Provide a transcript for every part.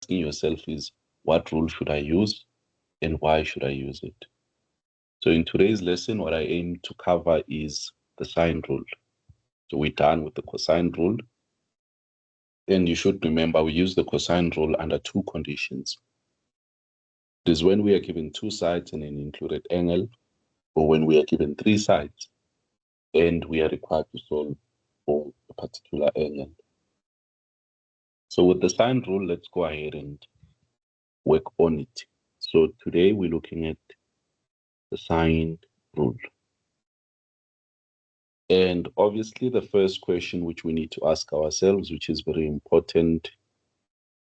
asking yourself is, what rule should I use and why should I use it? So in today's lesson, what I aim to cover is the sine rule. So we're done with the cosine rule. And you should remember we use the cosine rule under two conditions. It is when we are given two sides and an included angle, or when we are given three sides and we are required to solve for a particular angle. So with the sine rule, let's go ahead and work on it. So today we're looking at the sine rule. And obviously the first question which we need to ask ourselves, which is very important,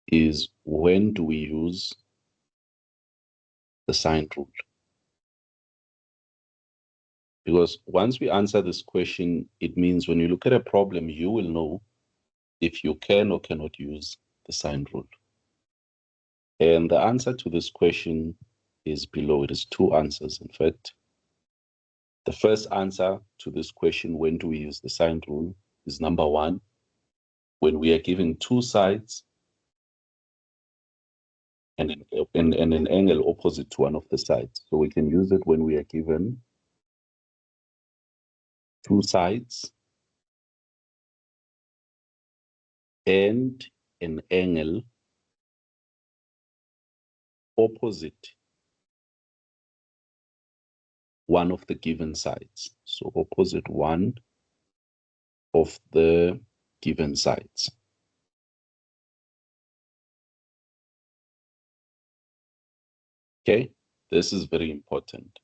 is when do we use the sine rule? Because once we answer this question, it means when you look at a problem, you will know if you can or cannot use the sine rule. And the answer to this question is below. It is two answers, in fact. The first answer to this question, when do we use the sine rule, is number one, when we are given two sides and an angle opposite to one of the sides. So we can use it when we are given two sides and an angle opposite one of the given sides. So opposite one of the given sides. Okay, this is very important.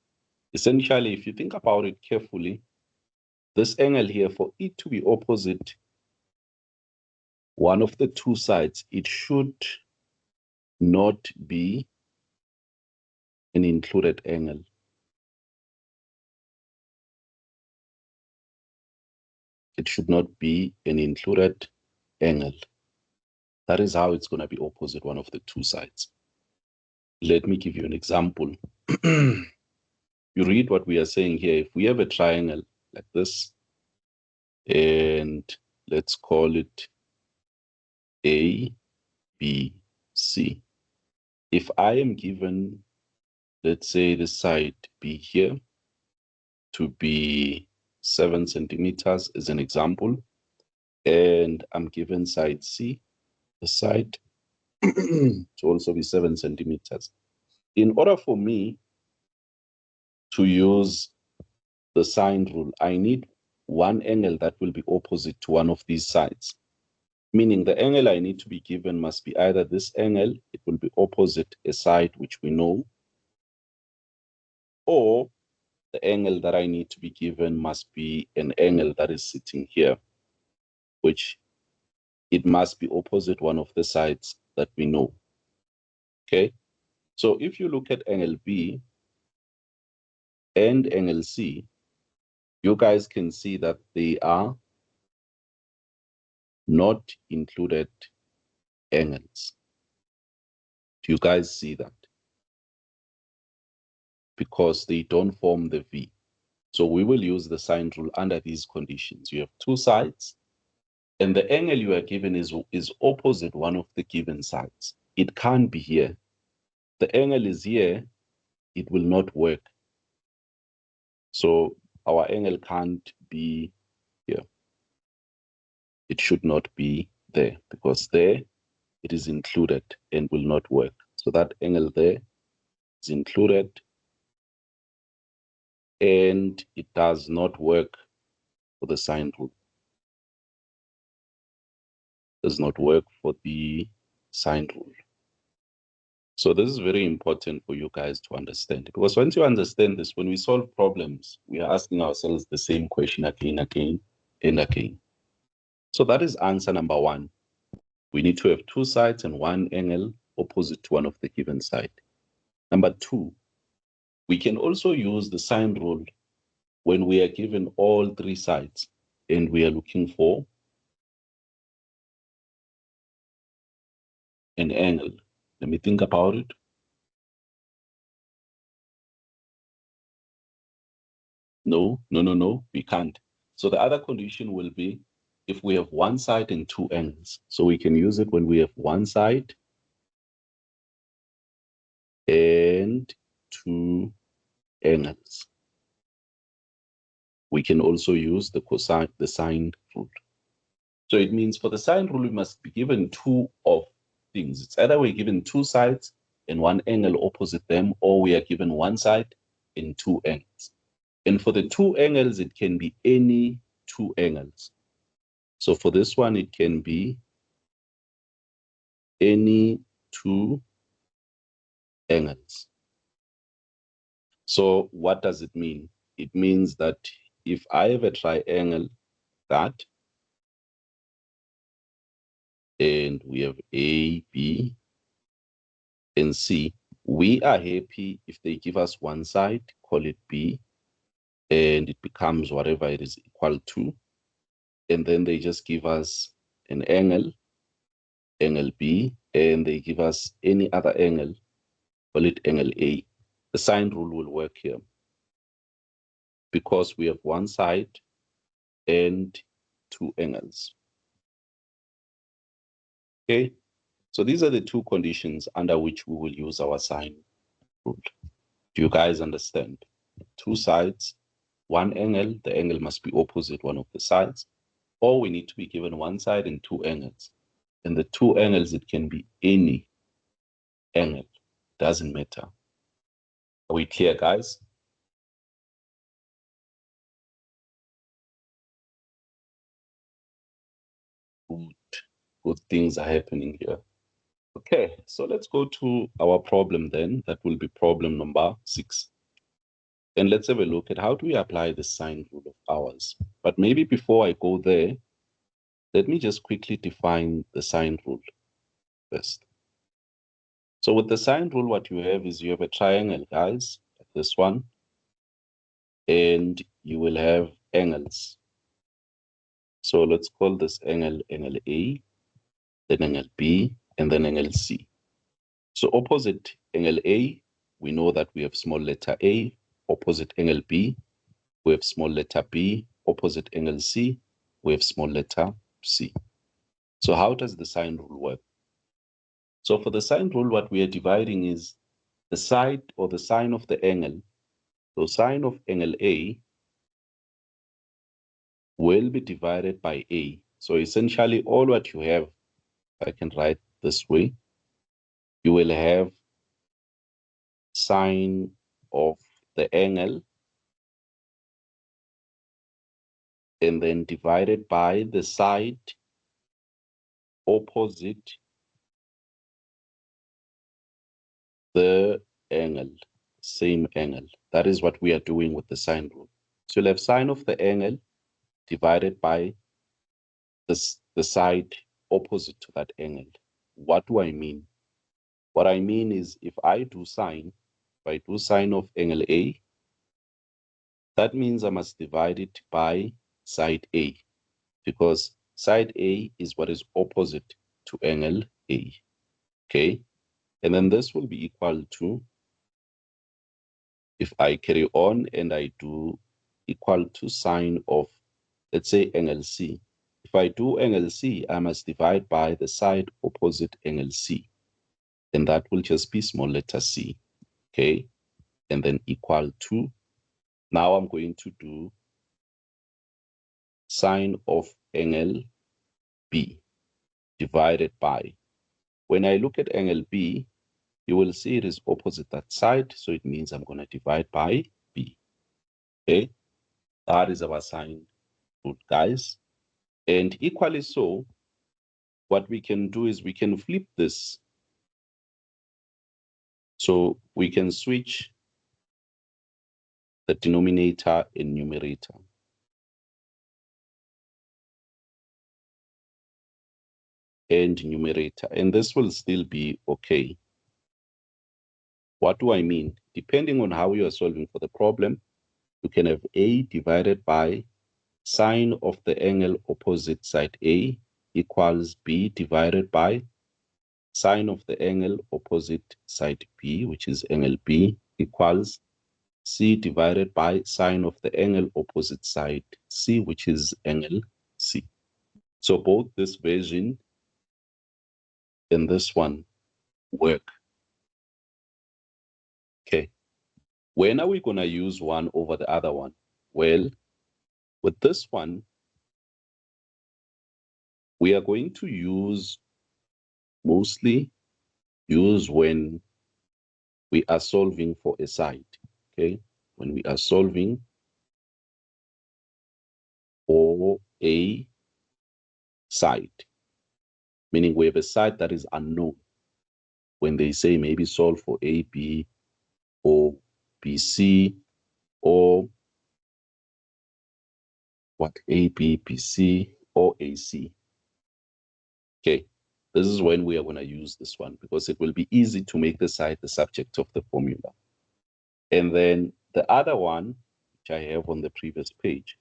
Essentially, if you think about it carefully, this angle here, for it to be opposite one of the two sides, it should not be an included angle. It should not be an included angle. That is how it's going to be opposite one of the two sides. Let me give you an example. You read what we are saying here. If we have a triangle like this, and let's call it A, B, C. If I am given, let's say, the side B here to be 7 centimeters as an example, and I'm given side C, the side to also be 7 centimeters. In order for me to use the sine rule, I need one angle that will be opposite to one of these sides. Meaning the angle I need to be given must be either this angle, it will be opposite a side which we know, or the angle that I need to be given must be an angle that is sitting here, which it must be opposite one of the sides that we know. Okay, so if you look at angle B and angle C, you guys can see that they are not included angles. Do you guys see that? Because they don't form the V. So we will use the sine rule under these conditions. You have two sides, and the angle you are given is opposite one of the given sides. It can't be here. The angle is here, it will not work. So our angle can't be here. It should not be there, because there it is included and will not work. So that angle there is included and it does not work for the sine rule. Does not work for the sine rule. So this is very important for you guys to understand, because once you understand this, when we solve problems, we are asking ourselves the same question again, and again. So that is answer number one. We need to have two sides and one angle opposite to one of the given side. Number two, we can also use the sine rule when we are given all three sides and we are looking for an angle. Let me think about it. No, we can't. So the other condition will be if we have one side and two angles. So we can use it when we have one side and two angles. We can also use the sine rule. So it means for the sine rule, we must be given two of things. It's either we're given two sides and one angle opposite them, or we are given one side and two angles. And for the two angles, it can be any two angles. So for this one, it can be any two angles. So what does it mean? It means that if I have a triangle that, and we have A, B, and C, we are happy if they give us one side, call it B, and it becomes whatever it is equal to. And then they just give us an angle, angle B, and they give us any other angle, call it angle A. The sine rule will work here because we have one side and two angles. Okay, so these are the two conditions under which we will use our sine rule. Do you guys understand? Two sides, one angle, the angle must be opposite one of the sides, or we need to be given one side and two angles. And the two angles, it can be any angle, doesn't matter. Are we clear, guys? Good things are happening here. Okay, so let's go to our problem then. That will be problem number 6. And let's have a look at how do we apply the sine rule of ours. But maybe before I go there, let me just quickly define the sine rule first. So with the sine rule, what you have is you have a triangle, guys, like this one, and you will have angles. So let's call this angle angle A, then angle B, and then angle C. So opposite angle A, we know that we have small letter A. Opposite angle B, we have small letter B. Opposite angle C, we have small letter C. So how does the sine rule work? So for the sine rule, what we are dividing is the side or the sine of the angle. So sine of angle A will be divided by A. So essentially all what you have, I can write this way, you will have sine of the angle and then divided by the side opposite the angle, same angle. That is what we are doing with the sine rule. So you'll have sine of the angle divided by the side opposite to that angle. What do I mean? What I mean is if I do sine of angle A, that means I must divide it by side A, because side A is what is opposite to angle A. Okay, and then this will be equal to, if I carry on and I do equal to sine of, let's say, angle C. If I do angle C, I must divide by the side opposite angle C. And that will just be small letter c. Okay, and then equal to, now I'm going to do sine of angle B divided by, when I look at angle B, you will see it is opposite that side, so it means I'm going to divide by B. Okay, that is our sine rule, guys. And equally so, what we can do is we can flip this. So we can switch the denominator and numerator. And numerator, and this will still be okay. What do I mean? Depending on how you are solving for the problem, you can have A divided by sine of the angle opposite side A equals B divided by sine of the angle opposite side B, which is angle B, equals C divided by sine of the angle opposite side C, which is angle C. So both this version and this one work. When are we going to use one over the other one? Well, with this one, we are going to mostly use when we are solving for a side, okay? When we are solving for a side, meaning we have a side that is unknown. When they say maybe solve for AB or BC or what, AB, BC or AC. Okay, this is when we are going to use this one because it will be easy to make the side the subject of the formula. And then the other one, which I have on the previous page,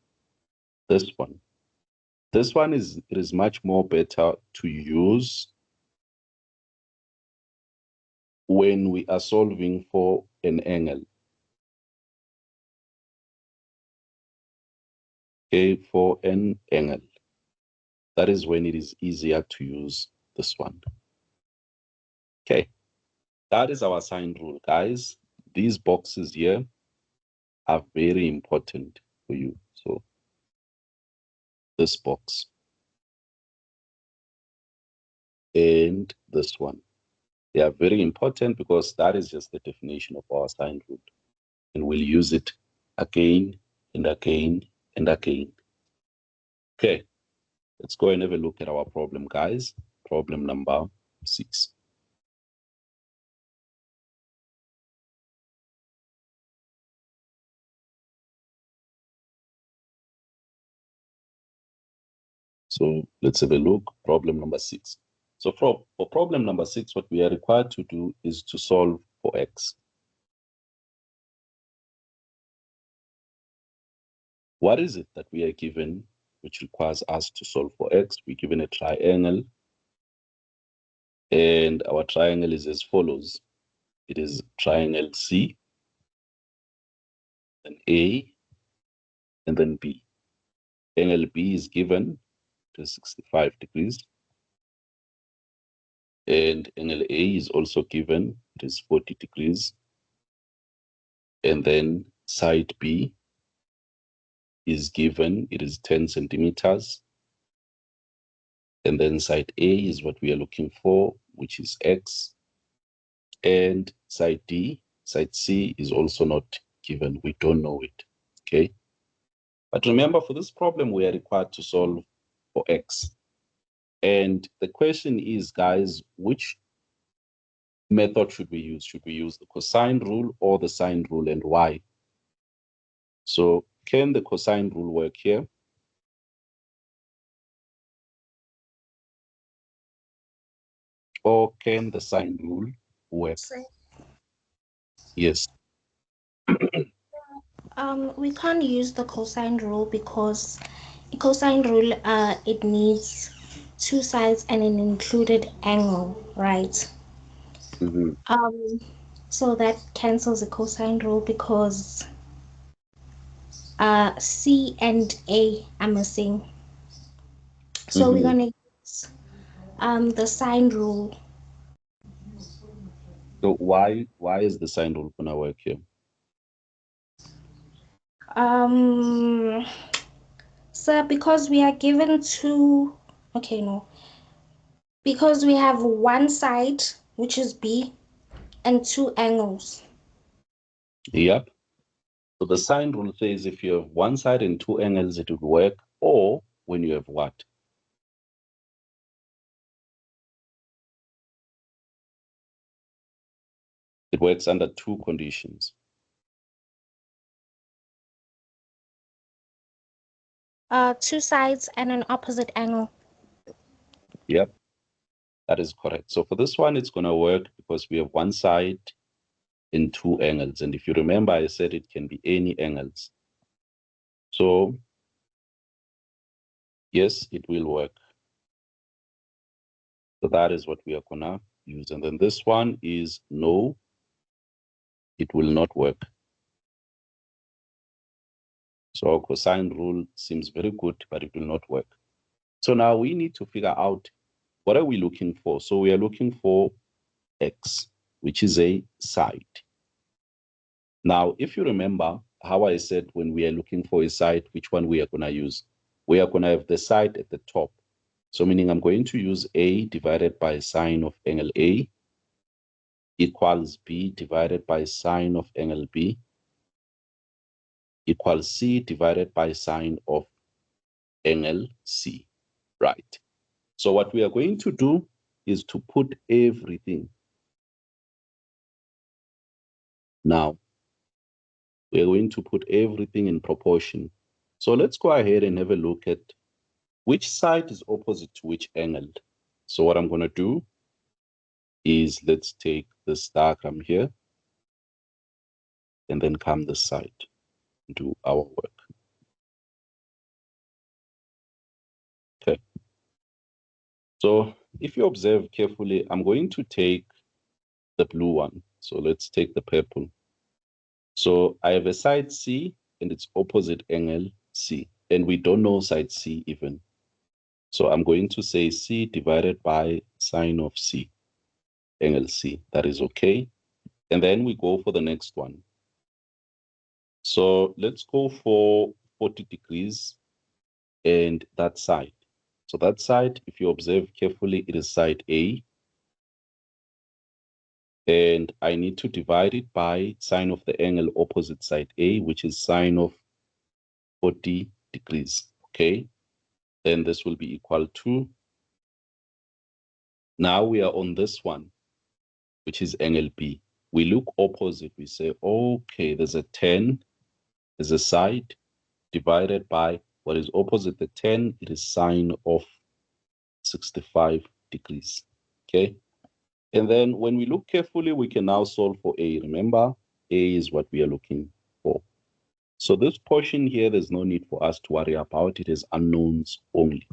this one. This one is much more better to use when we are solving for an angle. Okay, for an angle. That is when it is easier to use this one. Okay, that is our sine rule, guys. These boxes here are very important for you. So this box and this one, they are very important because that is just the definition of our sine rule. And we'll use it again and again and again. Okay, let's go and have a look at our problem, guys. Problem number 6. So let's have a look. Problem number 6. So for problem number 6, what we are required to do is to solve for x. What is it that we are given which requires us to solve for x? We're given a triangle, and our triangle is as follows. It is triangle C, then A, and then B. Angle B is given to 65 degrees, and angle A is also given, it is 40 degrees, and then side B is given, it is 10 centimeters, and then side A is what we are looking for, which is x, and side C is also not given. We don't know it, okay? But remember, for this problem, we are required to solve for x. And the question is, guys, which method should we use? Should we use the cosine rule or the sine rule, and why? So can the cosine rule work here? Or can the sine rule work? Yes. We can't use the cosine rule because cosine rule it needs two sides and an included angle, right? Mm-hmm. Um, so that cancels the cosine rule because C and A are missing. So we're Mm-hmm. gonna use the sine rule. So why is the sine rule gonna work here? Um, so because we are given two, okay, no, because we have one side which is B and two angles. Yep. So the sine rule says if you have one side and two angles, it will work, or when you have what? It works under two conditions. Two sides and an opposite angle. Yep, that is correct. So for this one, it's going to work because we have one side and two angles. And if you remember, I said it can be any angles. So yes, it will work. So that is what we are going to use. And then this one is no, it will not work. So our cosine rule seems very good, but it will not work. So now we need to figure out what are we looking for. So we are looking for x, which is a side. Now, if you remember how I said when we are looking for a side, which one we are going to use, we are going to have the side at the top. So meaning I'm going to use A divided by sine of angle A equals B divided by sine of angle B equals C divided by sine of angle C, right? So what we are going to do is to put everything. Now, we are going to put everything in proportion. So let's go ahead and have a look at which side is opposite to which angle. So what I'm going to do is let's take this diagram here and then come this side and do our work. Okay. So if you observe carefully, I'm going to take the blue one. So let's take the purple. So I have a side C and its opposite angle C. And we don't know side C even. So I'm going to say C divided by sine of C, angle C. That is okay. And then we go for the next one. So let's go for 40 degrees and that side. So that side, if you observe carefully, it is side A. And I need to divide it by sine of the angle opposite side A, which is sine of 40 degrees, okay? Then this will be equal to, now we are on this one, which is angle B. We look opposite, we say, okay, there's a 10, there's a side divided by what is opposite the 10, it is sine of 65 degrees, okay? And then when we look carefully, we can now solve for A. Remember, A is what we are looking for. So this portion here, there's no need for us to worry about. It is unknowns only.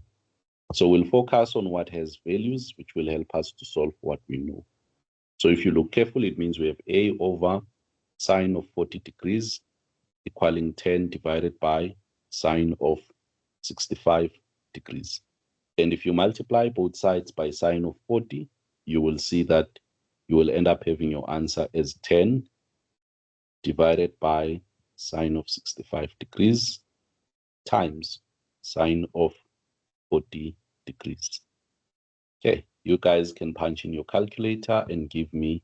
So we'll focus on what has values, which will help us to solve what we know. So if you look carefully, it means we have A over sine of 40 degrees equaling 10 divided by sine of 65 degrees. And if you multiply both sides by sine of 40, you will see that you will end up having your answer as 10 divided by sine of 65 degrees times sine of 40 degrees. Okay, you guys can punch in your calculator and give me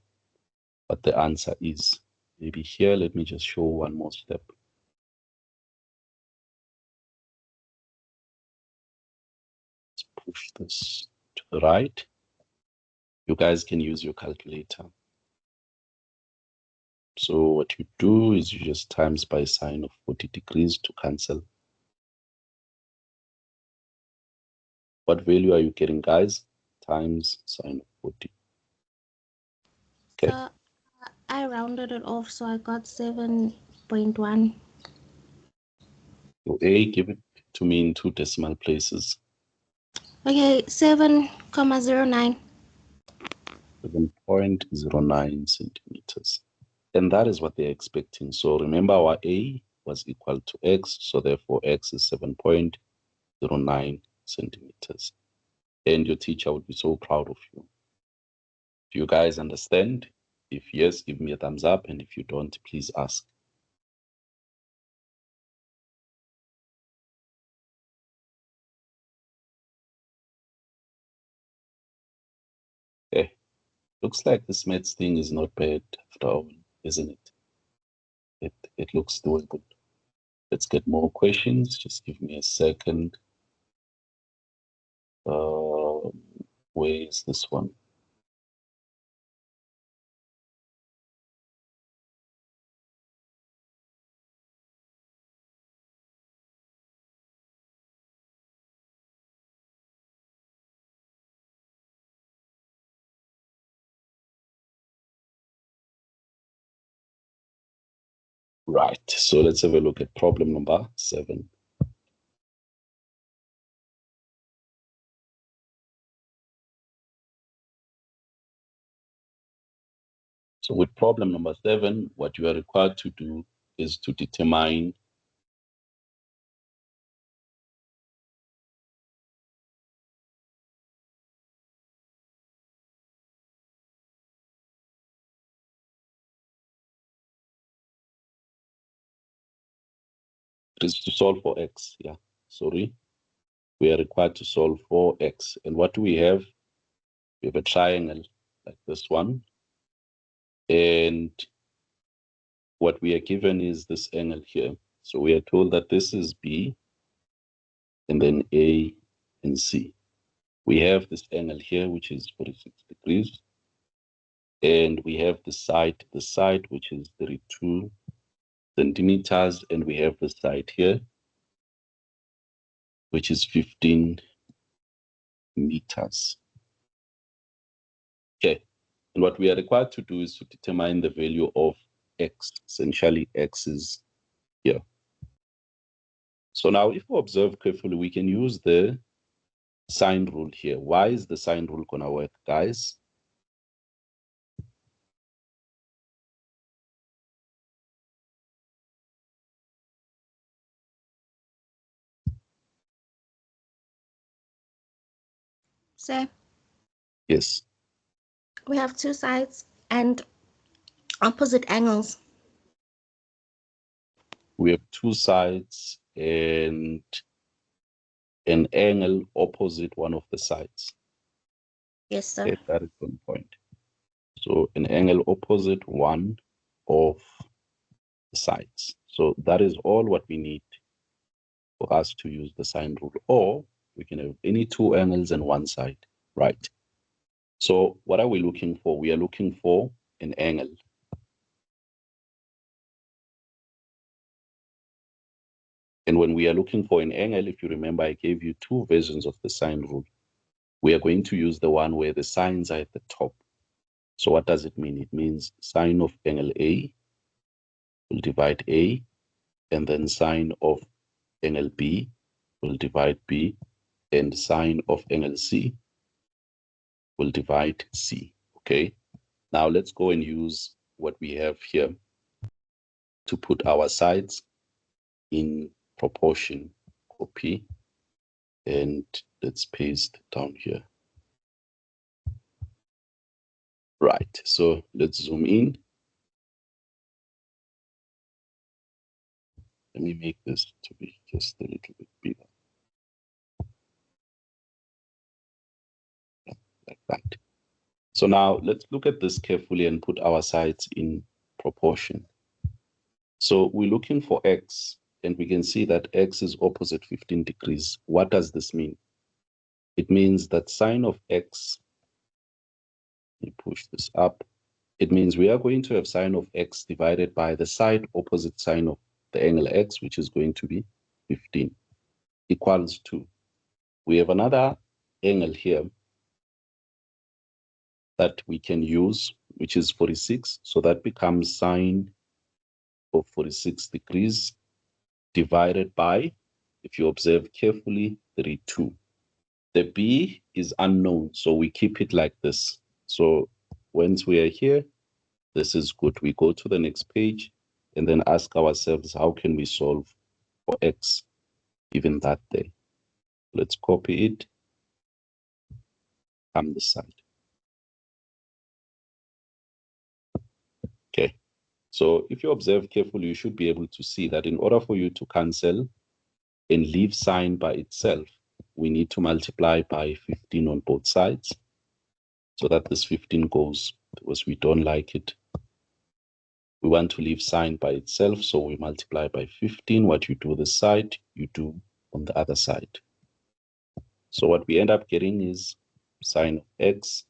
what the answer is. Maybe here, let me just show one more step. Let's push this to the right. You guys can use your calculator. So what you do is you just times by sine of 40 degrees to cancel. What value are you getting, guys? Times sine of 40. Okay. So I rounded it off, so I got 7.1. So A, give it to me in 2 decimal places. Okay, 7,09. 7.09 centimeters. And that is what they're expecting. So remember our A was equal to X. So therefore X is 7.09 centimeters. And your teacher would be so proud of you. Do you guys understand? If yes, give me a thumbs up. And if you don't, please ask. Okay. Looks like this maths thing is not bad after all, isn't it? It looks doable. Let's get more questions. Just give me a second. Where is this one? Right. So let's have a look at problem number 7. So with problem number 7, what you are required to do is to determine is to solve for x. Yeah, sorry. We are required to solve for x. And what do we have? We have a triangle like this one. And what we are given is this angle here. So we are told that this is B and then A and C. We have this angle here, which is 46 degrees. And we have the side, which is 32 centimeters. And we have the side here, which is 15 meters. Okay. And what we are required to do is to determine the value of x. Essentially, x is here. So now if we observe carefully, we can use the sine rule here. Why is the sine rule going to work, guys? So Yes. we have two sides and opposite angles. We have two sides and an angle opposite one of the sides. Yes, sir. Okay, that is one point. So an angle opposite one of the sides. So that is all what we need for us to use the sine rule. Or we can have any two angles and one side, right? So what are we looking for? We are looking for an angle. And when we are looking for an angle, if you remember, I gave you two versions of the sine rule. We are going to use the one where the signs are at the top. So what does it mean? It means sine of angle A will divide A, and then sine of angle B will divide B, and sine of angle C will divide C. Okay. Now let's go and use what we have here to put our sides in proportion. Copy, and let's paste down here. Right, so let's zoom in. Let me make this to be just a little bit bigger. Like that. So now let's look at this carefully and put our sides in proportion. So we're looking for x, and we can see that x is opposite 15 degrees. What does this mean? It means that sine of x, let me push this up. It means we are going to have sine of x divided by the side opposite sine of the angle x, which is going to be 15, equals to. We have another angle here that we can use, which is 46. So that becomes sine of 46 degrees divided by, if you observe carefully, 32. The b is unknown, so we keep it like this. So once we are here, this is good. We go to the next page and then ask ourselves, how can we solve for x given that there? Let's copy it, come this side. Okay. So if you observe carefully, you should be able to see that in order for you to cancel and leave sine by itself, we need to multiply by 15 on both sides so that this 15 goes, because we don't like it. We want to leave sine by itself, so we multiply by 15. What you do this side, you do on the other side. So what we end up getting is sine of x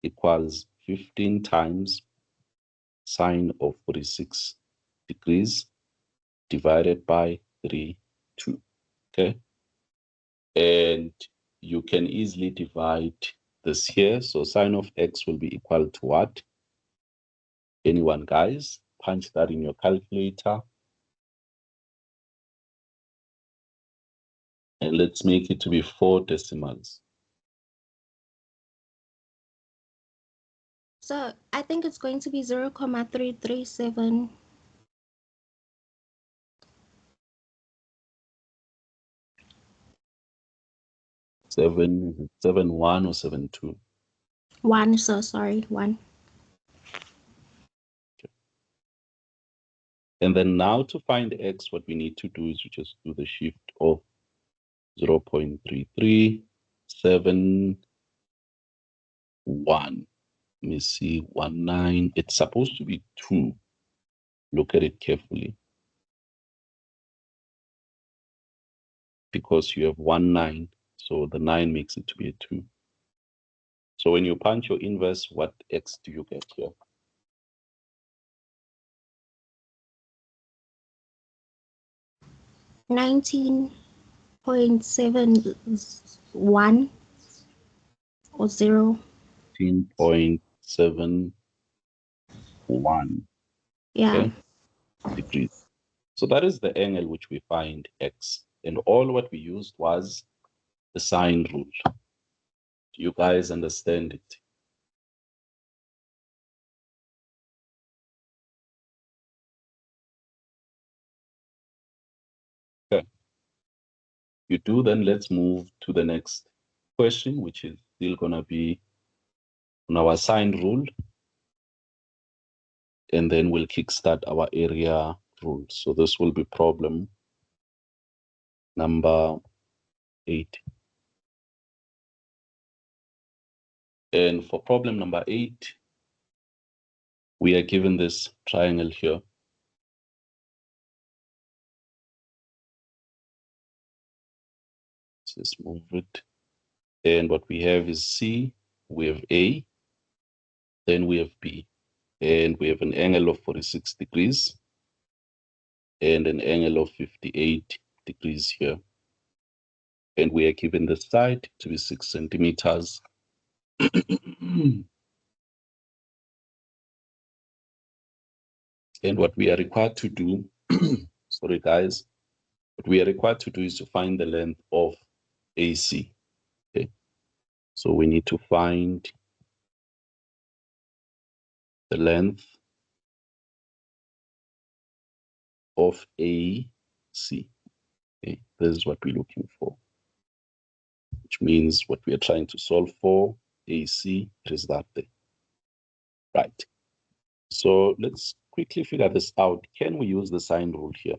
equals 15 times sine of 46 degrees divided by 32. Okay. And you can easily divide this here. So sine of x will be equal to what? Anyone, guys? Punch that in your calculator. And let's make it to be 4 decimals. So I think it's going to be 0,337. 7.1 or 7.2? 1, so sorry, 1. And then now to find x, what we need to do is we just do the shift of 0.33711. Let me see, 19. It's supposed to be 2. Look at it carefully. Because you have 19, so the 9 makes it to be a 2. So when you punch your inverse, what x do you get here? 19.71 or 0. 19.71. Yeah. Okay, degrees. So that is the angle which we find x. And all what we used was the sine rule. Do you guys understand it? Okay. You do, then let's move to the next question, which is still going to be on our sine rule. And then we'll kickstart our area rule. So this will be problem number 8. And for problem number 8, we are given this triangle here. Let's just move it. And what we have is C, we have A, then we have B. And we have an angle of 46 degrees and an angle of 58 degrees here. And we are given the side to be 6 centimeters. And what we are required to do, sorry guys, what we are required to do is to find the length of AC. Okay, so we need to find the length of AC. Okay, this is what we're looking for, which means what we are trying to solve for AC is that there. Right. So let's quickly figure this out. Can we use the sine rule here?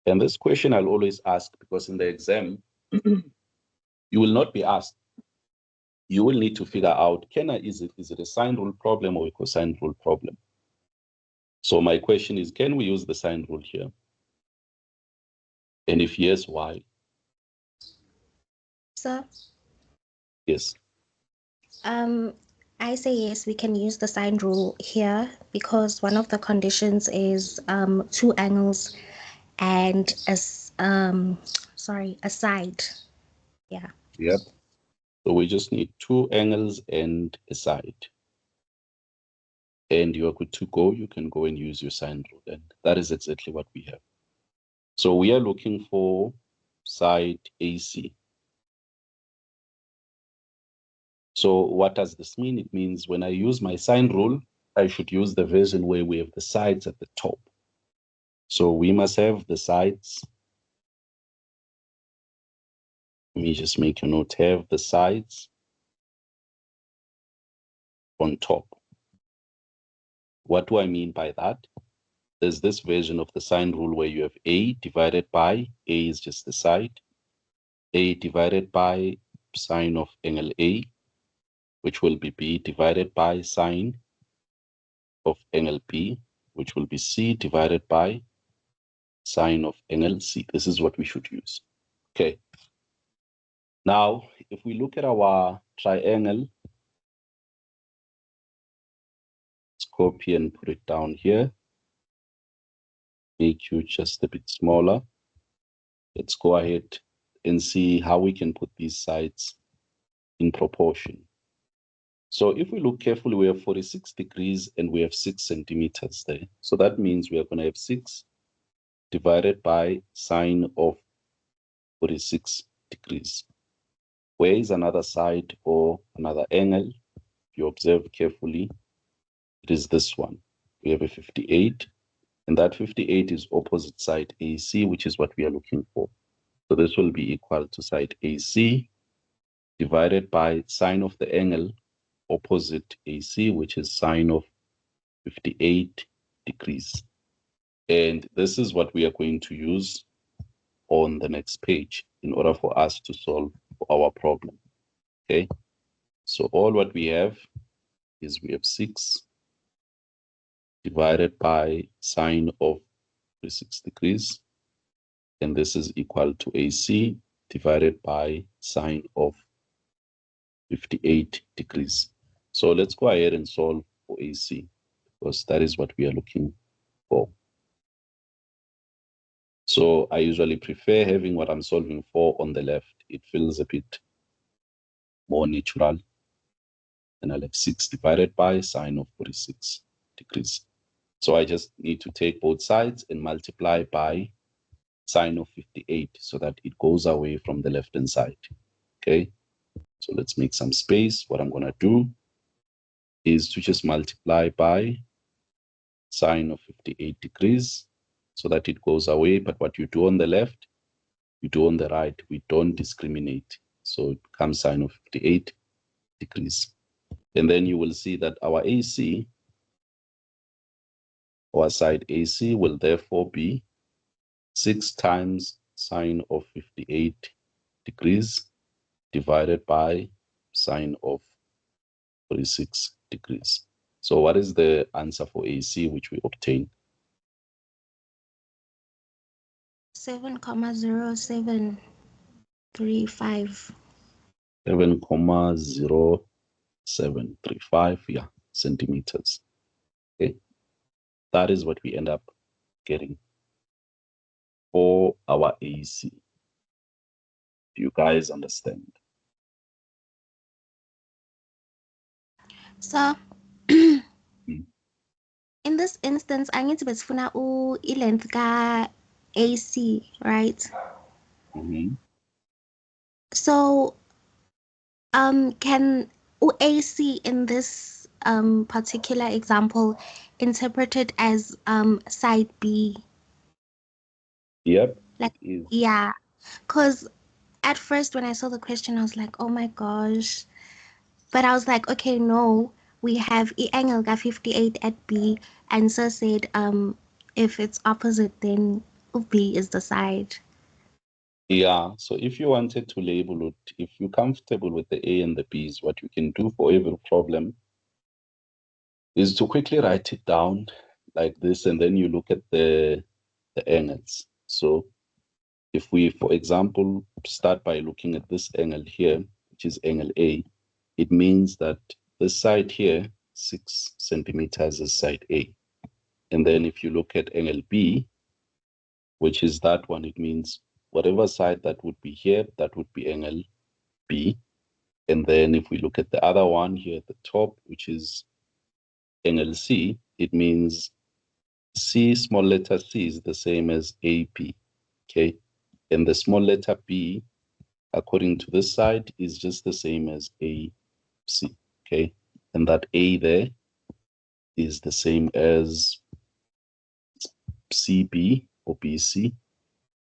And this question I'll always ask, because in the exam, you will not be asked. You will need to figure out, is it a sine rule problem or a cosine rule problem? So my question is, can we use the sine rule here? And if yes, why? Sir? Yes. I say yes, we can use the sine rule here because one of the conditions is 2 angles and a side. Yeah. Yep. So we just need 2 angles and a side. And you're good to go. You can go and use your sine rule. And that is exactly what we have. So we are looking for side AC. So what does this mean? It means when I use my sine rule, I should use the version where we have the sides at the top. So we must have the sides. Let me just make a note, have the sides on top. What do I mean by that? There's this version of the sine rule where you have A divided by, A is just the side, A divided by sine of angle A, which will be B divided by sine of angle B, which will be C divided by sine of angle C. This is what we should use. Okay. Now, if we look at our triangle, let's copy and put it down here. Make you just a bit smaller. Let's go ahead and see how we can put these sides in proportion. So if we look carefully, we have 46 degrees and we have 6 centimeters there. So that means we are going to have 6 divided by sine of 46 degrees. Where is another side or another angle? If you observe carefully, it is this one. We have a 58, and that 58 is opposite side AC, which is what we are looking for. So this will be equal to side AC divided by sine of the angle opposite AC, which is sine of 58 degrees. And this is what we are going to use on the next page in order for us to solve our problem. Okay, so all what we have is we have 6 divided by sine of 36 degrees, and this is equal to AC divided by sine of 58 degrees. So let's go ahead and solve for AC, because that is what we are looking for. So I usually prefer having what I'm solving for on the left. It feels a bit more natural. And I'll have 6 divided by sine of 46 degrees. So I just need to take both sides and multiply by sine of 58 so that it goes away from the left-hand side. Okay, so let's make some space. What I'm going to do is to just multiply by sine of 58 degrees so that it goes away. But what you do on the left, you do on the right. We don't discriminate. So it becomes sine of 58 degrees. And then you will see that our AC, our side AC, will therefore be 6 times sine of 58 degrees divided by sine of 46 degrees. So what is the answer for AC which we obtain? 7,0735. 7,0735, yeah, centimeters. Okay, that is what we end up getting for our AC. Do you guys understand? So Mm. in this instance, I need to besifuna i-length ka AC, right? Mm-hmm. So can AC in this particular example interpreted as side B? Yep, Like, it is. yeah, because at first when I saw the question, I was like, oh my gosh. But I was like, okay, no, we have E angle ka 58 at B, and so said if it's opposite, then B is the side. Yeah, so if you wanted to label it, if you're comfortable with the A and the B's, what you can do for every problem is to quickly write it down like this, and then you look at the angles. So if we, for example, start by looking at this angle here, which is angle A, it means that this side here, 6 centimeters is side A. And then if you look at angle B, which is that one, it means whatever side that would be here, that would be angle B. And then if we look at the other one here at the top, which is angle C, it means C, small letter C, is the same as AP, okay? And the small letter B, according to this side, is just the same as AC, okay? And that A there is the same as CB or BC,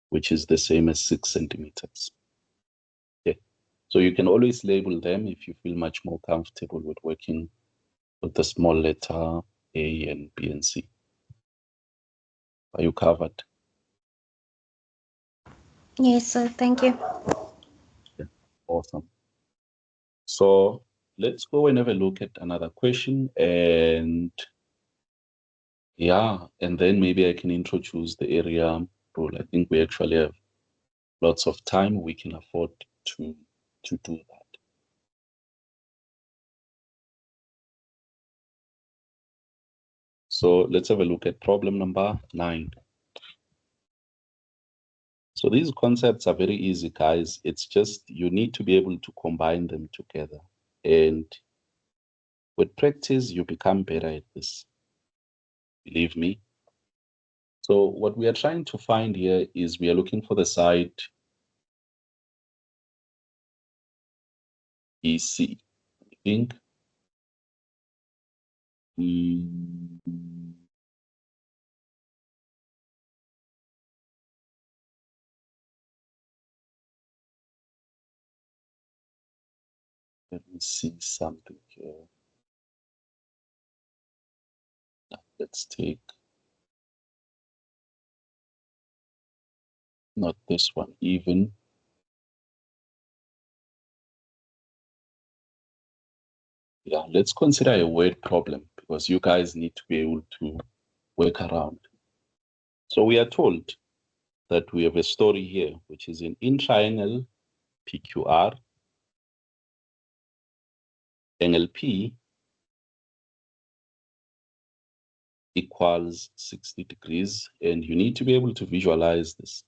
which is the same as 6 centimeters. Okay, so you can always label them if you feel much more comfortable with working with the small letter A and B and C. Are you covered? Yes, sir. Thank you. Yeah, awesome. So let's go and have a look at another question, and yeah, and then maybe I can introduce the area rule. I think we actually have lots of time. We can afford to do that. So let's have a look at problem number 9. So these concepts are very easy, guys. It's just you need to be able to combine them together. And with practice, you become better at this. Believe me. So what we are trying to find here is we are looking for the side EC. I think. Let me see something here. Let's take not this one even. Yeah, let's consider a word problem because you guys need to be able to work around. So we are told that we have a story here, which is in triangle PQR, angle P equals 60 degrees, and you need to be able to visualize this.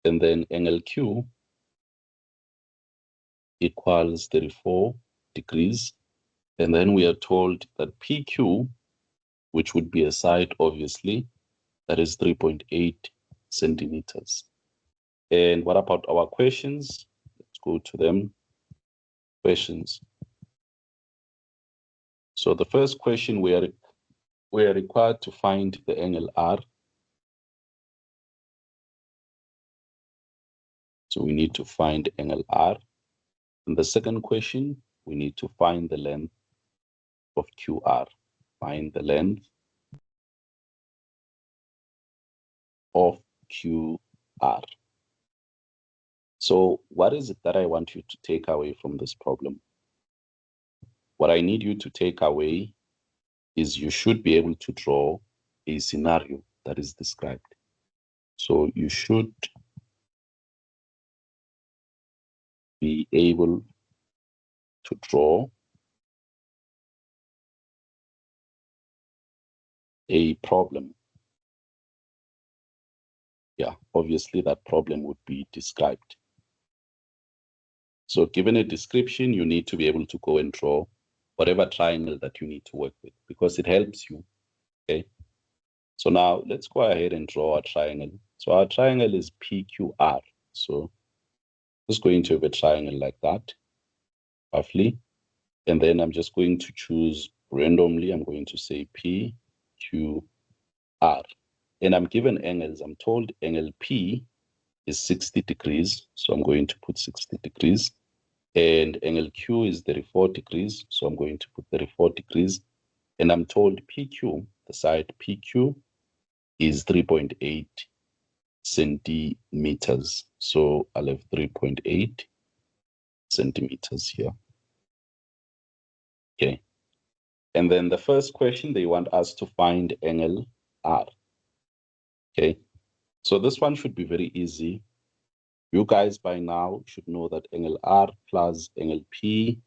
And then angle Q equals 34 degrees. And then we are told that PQ, which would be a side, obviously, that is 3.8 centimeters. And what about our questions? Let's go to them. Questions. So the first question, we are required to find the angle R. So we need to find angle R. And the second question, we need to find the length of QR. Find the length of QR. So what is it that I want you to take away from this problem? What I need you to take away is you should be able to draw a scenario that is described. So you should be able to draw a problem. Yeah, obviously that problem would be described. So given a description, you need to be able to go and draw whatever triangle that you need to work with because it helps you, okay? So now let's go ahead and draw a triangle. So our triangle is PQR. So just going to have a triangle like that, roughly. And then I'm just going to choose randomly. I'm going to say PQR. And I'm given angles. I'm told angle P is 60 degrees. So I'm going to put 60 degrees. And angle Q is 34 degrees. So I'm going to put 34 degrees. And I'm told PQ, the side PQ, is 3.8 centimeters. So I'll have 3.8 centimeters here. Okay. And then the first question, they want us to find angle R. Okay. So this one should be very easy. You guys by now should know that angle R plus angle P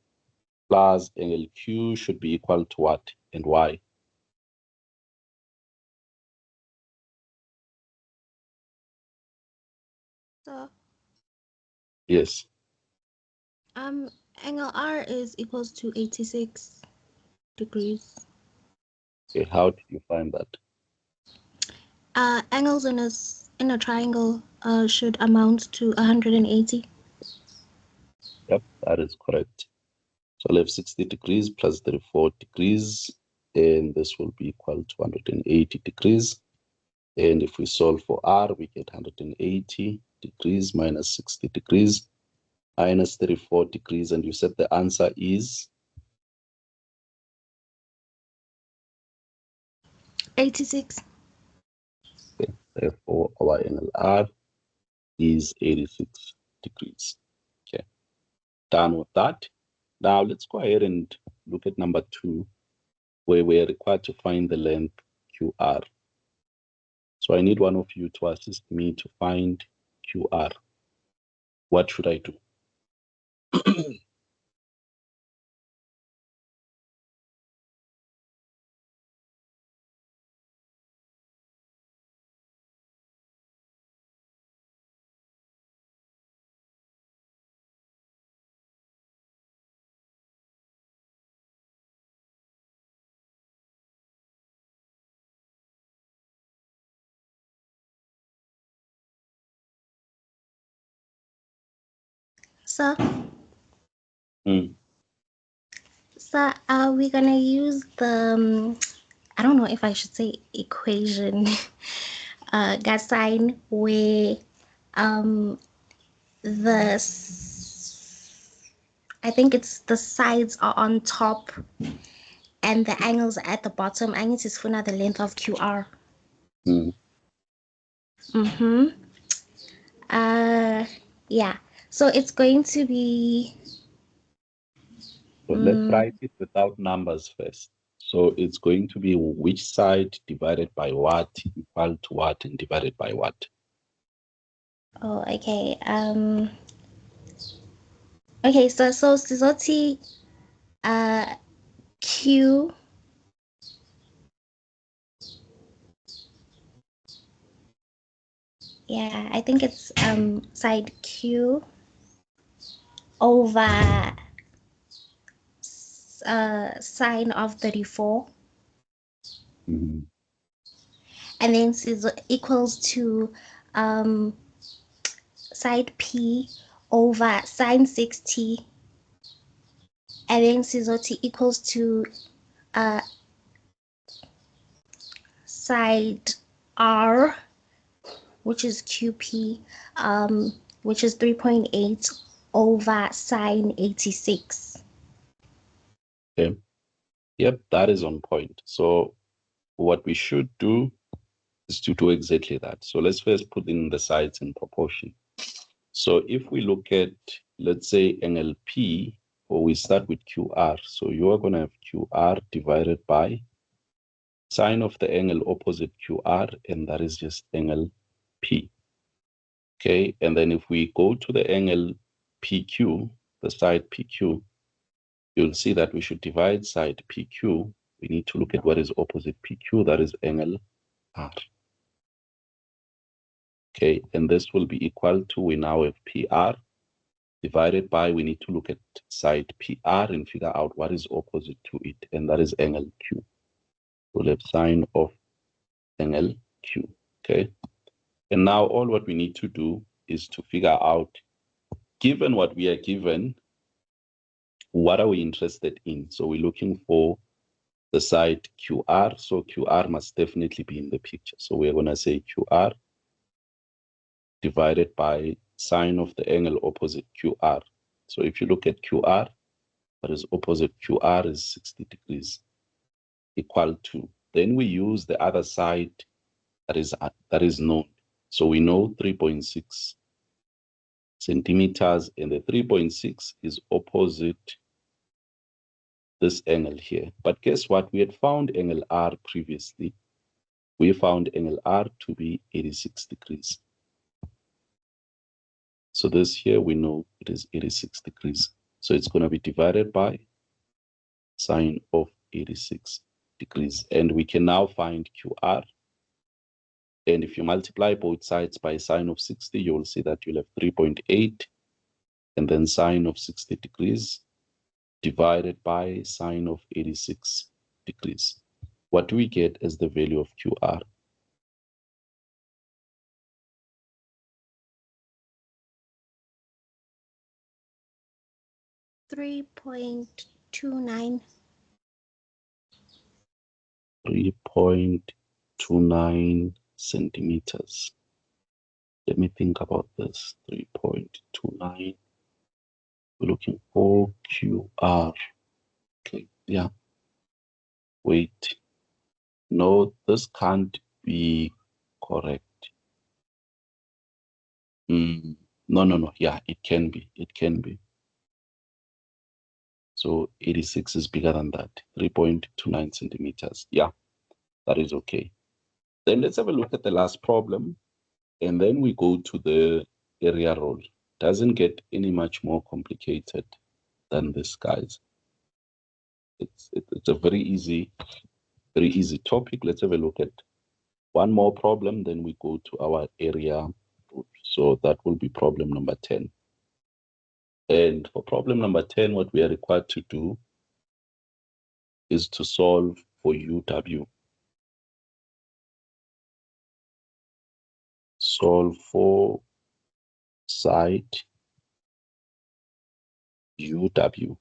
plus angle Q should be equal to what and why? So, Yes. angle R is equals to 86 degrees. Okay. How did you find that? Angles in a triangle should amount to 180. Yep, that is correct. So I'll have 60 degrees plus 34 degrees, and this will be equal to 180 degrees. And if we solve for R, we get 180 degrees minus 60 degrees minus 34 degrees. And you said the answer is 86. okay. Therefore, our angle R is 86 degrees. Okay, done with that. Now let's go ahead and look at number 2, where we are required to find the length QR. So I need one of you to assist me to find QR. What should I do? So, Mm. are we gonna use the I don't know if I should say equation, sign where the I think it's the sides are on top and the angles are at the bottom. I need to find out the length of QR. Mm. Mm-hmm. Yeah. So it's going to be. So let's write it without numbers first. So it's going to be which side divided by what equal to what and divided by what? Oh, okay. Okay. So sizoti Q. Yeah, I think it's side Q over sine of 34. Mm-hmm. And then equals to side P over sine 60. And then sizoti equals to uh, side R, which is QP, which is 3.8 over sine 86. Okay. Yep, that is on point. So what we should do is to do exactly that. So let's first put in the sides in proportion. So if we look at, let's say, angle P, or we start with QR. So you are going to have QR divided by sine of the angle opposite QR, and that is just angle P. Okay, and then if we go to the angle PQ, the side PQ, you'll see that we should divide side PQ. We need to look at what is opposite PQ, that is angle R. Okay, and this will be equal to, we now have PR divided by, we need to look at side PR and figure out what is opposite to it, and that is angle Q. We'll have sine of angle Q, okay? And now all what we need to do is to figure out, given what we are given, what are we interested in? So we're looking for the side QR, so QR must definitely be in the picture. So we're gonna say QR divided by sine of the angle opposite QR. So if you look at QR, that is opposite QR is 60 degrees, equal to. Then we use the other side that is known. So we know 3.6 centimeters, and the 3.6 is opposite this angle here. But guess what? We had found angle R previously. We found angle R to be 86 degrees. So this here, we know it is 86 degrees. So it's going to be divided by sine of 86 degrees. And we can now find QR. And if you multiply both sides by sine of 60, you'll see that you'll have 3.8 and then sine of 60 degrees divided by sine of 86 degrees. What do we get as the value of QR? 3.29. 3.29 centimeters. Let me think about this. 3.29. We're looking for QR. Okay, yeah. Wait. No, this can't be correct. No. Yeah, it can be. It can be. So 86 is bigger than that. 3.29 centimeters. Yeah, that is okay. Then let's have a look at the last problem. And then we go to the area rule. Doesn't get any much more complicated than this, guys. It's a very easy topic. Let's have a look at one more problem, then we go to our area rule. So that will be problem number 10. And for problem number 10, what we are required to do is to solve for UW. Solve for side UW.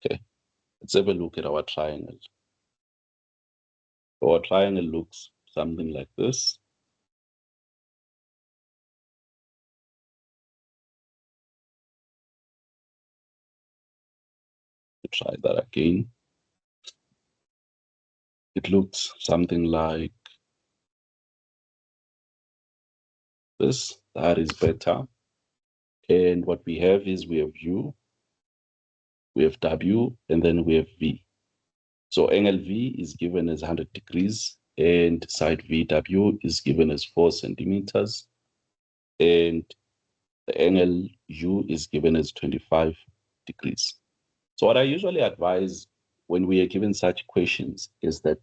Okay, let's have a look at our triangle. Our triangle looks something like this. Try that again. It looks something like that is better. And what we have is we have U, we have W, and then we have V. So angle V is given as 100 degrees, and side VW is given as 4 centimeters, and the angle U is given as 25 degrees. So what I usually advise when we are given such questions is that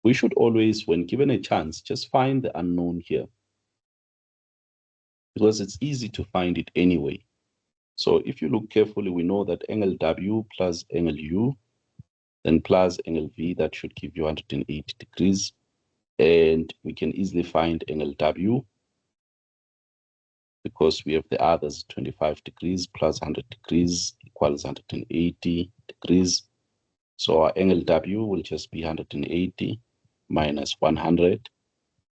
we should always, when given a chance, just find the unknown here, because it's easy to find it anyway. So if you look carefully, we know that angle W plus angle U, then plus angle V, that should give you 180 degrees. And we can easily find angle W because we have the others 25 degrees plus 100 degrees equals 180 degrees. So our angle W will just be 180 minus 100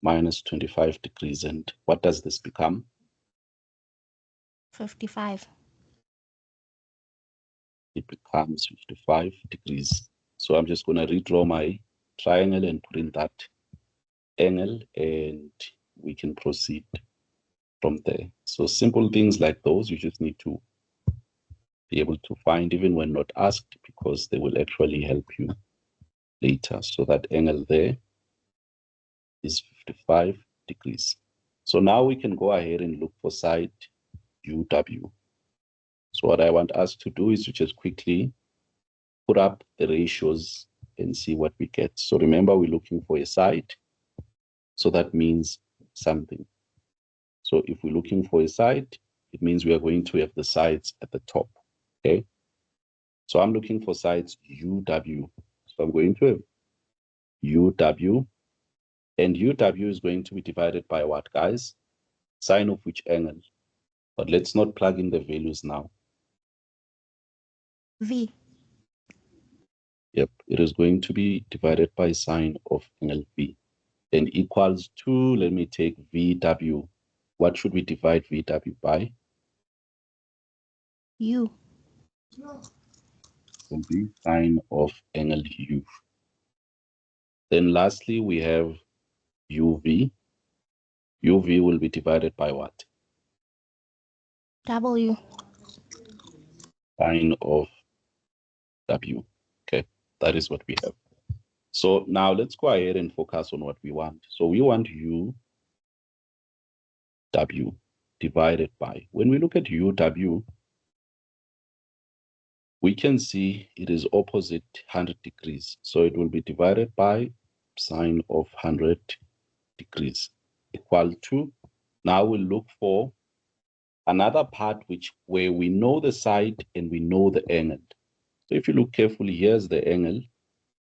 minus 25 degrees. And what does this become? 55. It becomes 55 degrees. So I'm just going to redraw my triangle and put in that angle, and we can proceed from there. So simple things like those, you just need to be able to find even when not asked, because they will actually help you later. So that angle there is 55 degrees. So now we can go ahead and look for side UW. So what I want us to do is to just quickly put up the ratios and see what we get. So remember, we're looking for a side. So that means something. So if we're looking for a side, it means we are going to have the sides at the top. Okay. So I'm looking for sides UW. So I'm going to have UW, and UW is going to be divided by what, guys? Sine of which angle? But let's not plug in the values now. V. Yep, it is going to be divided by sine of angle V, and equals to, let me take VW. What should we divide VW by? U. Will be sine of angle U. Then lastly, we have UV. UV will be divided by what? W. Sine of W. Okay, that is what we have. So now let's go ahead and focus on what we want. So we want UW divided by, when we look at UW, we can see it is opposite 100 degrees. So it will be divided by sine of 100 degrees equal to, now we'll look for another part where we know the side and we know the angle. So if you look carefully, here's the angle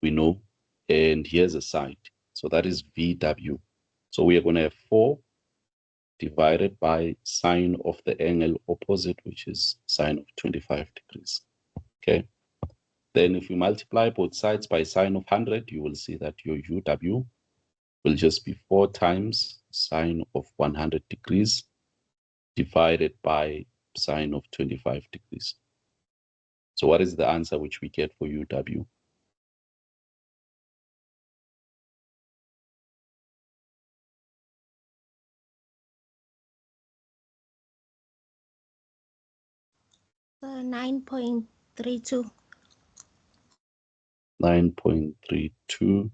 we know, and here's a side. So that is VW. So we are going to have 4 divided by sine of the angle opposite, which is sine of 25 degrees. Okay. Then if we multiply both sides by sine of 100, you will see that your UW will just be 4 times sine of 100 degrees divided by sine of 25 degrees. So what is the answer which we get for UW? Uh, 9.32. 9.32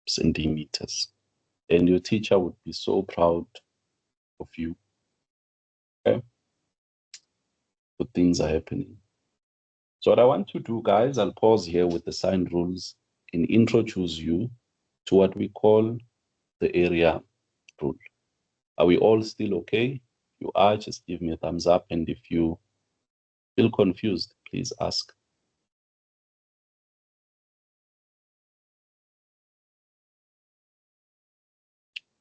centimeters. And your teacher would be so proud of you. Okay? Good things are happening. So what I want to do, guys, I'll pause here with the sine rules and introduce you to what we call the area rule. Are we all still okay? If you are, just give me a thumbs up. And if you feel confused, please ask.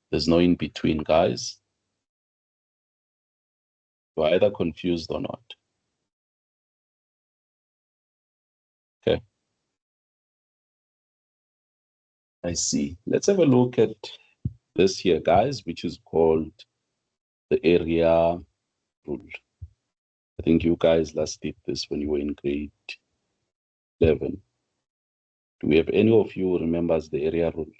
There's no in between, guys. You're either confused or not. Okay. I see. Let's have a look at this here, guys, which is called the area rule. I think you guys last did this when you were in grade 11. Do we have any of you who remembers the area rule?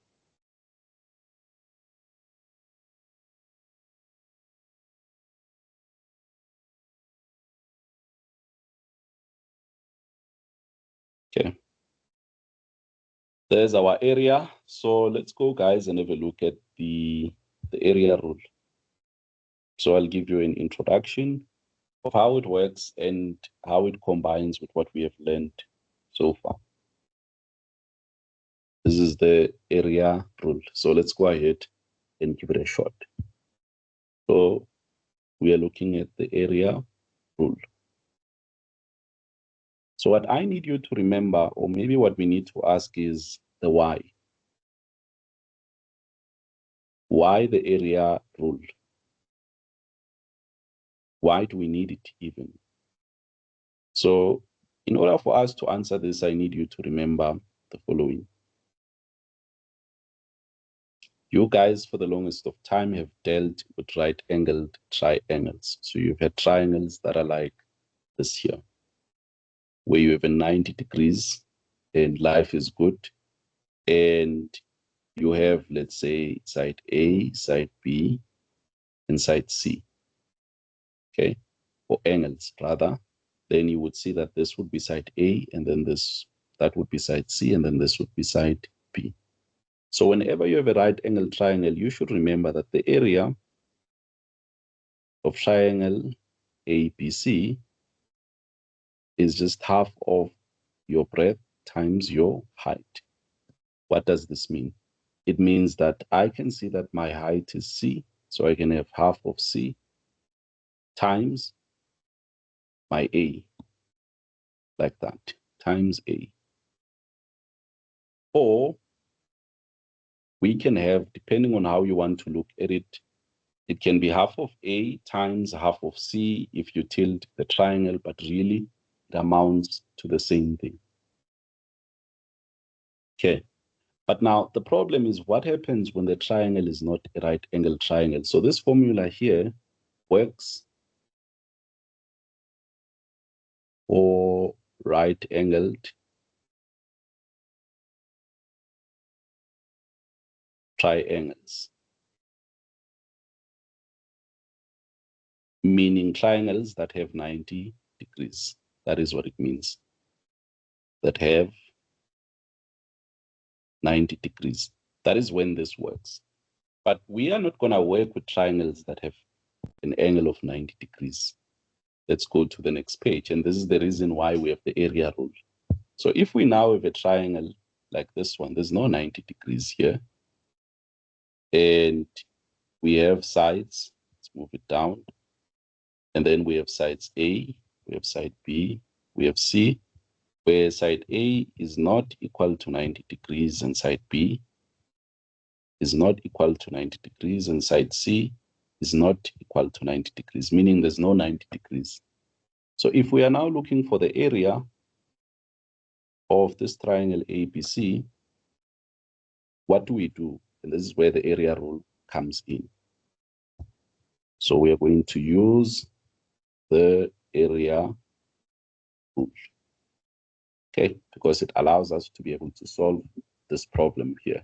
Okay. There's our area. So let's go, guys, and have a look at the area rule. So I'll give you an introduction of how it works and how it combines with what we have learned so far. This is the area rule. So let's go ahead and give it a shot. So we are looking at the area rule. So what I need you to remember, or maybe what we need to ask, is the why. Why the area rule? Why do we need it even? So in order for us to answer this, I need you to remember the following. You guys, for the longest of time, have dealt with right-angled triangles. So you've had triangles that are like this here, where you have a 90 degrees and life is good. And you have, let's say, side A, side B, and side C. Okay, or angles rather. Then you would see that this would be side A, and then that would be side C, and then this would be side B. So whenever you have a right angle triangle, you should remember that the area of triangle ABC is just half of your breadth times your height. What does this mean? It means that I can see that my height is C, so I can have half of C times my A, like that, times A. Or we can have, depending on how you want to look at it, it can be half of A times half of C if you tilt the triangle, but really it amounts to the same thing. Okay. But now the problem is what happens when the triangle is not a right angle triangle. So this formula here works for right angled triangles, meaning triangles that have 90 degrees. That is what it means, that have 90 degrees. That is when this works. But we are not going to work with triangles that have an angle of 90 degrees. Let's go to the next page. And this is the reason why we have the area rule. So if we now have a triangle like this one, there's no 90 degrees here. And we have sides. Let's move it down. And then we have sides A, we have side B, we have C, where side A is not equal to 90 degrees and side B is not equal to 90 degrees and side C is not equal to 90 degrees, meaning there's no 90 degrees. So if we are now looking for the area of this triangle ABC, what do we do? And this is where the area rule comes in. So we are going to use the area rule, okay, because it allows us to be able to solve this problem here.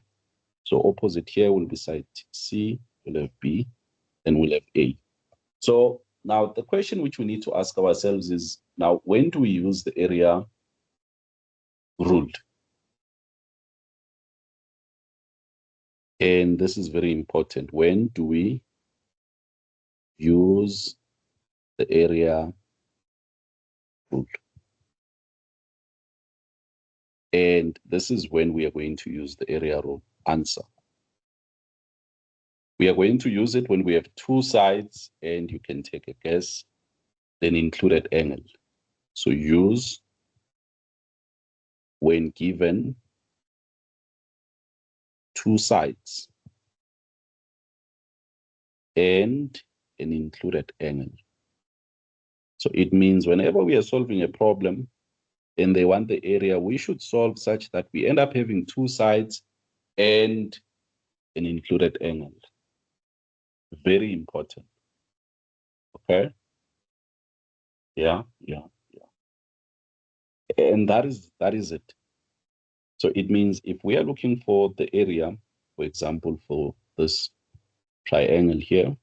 So opposite here will be side C, we'll have B, and we'll have A. So now the question which we need to ask ourselves is, now when do we use the area rule? And this is very important. When do we use the area rule? And this is when we are going to use the area rule. Answer. We are going to use it when we have two sides and you can take a guess, then included angle. So use when given two sides and an included angle. So it means whenever we are solving a problem and they want the area, we should solve such that we end up having two sides and an included angle. Very important. Okay. Yeah. And that is it. So it means if we are looking for the area, for example, for this triangle here,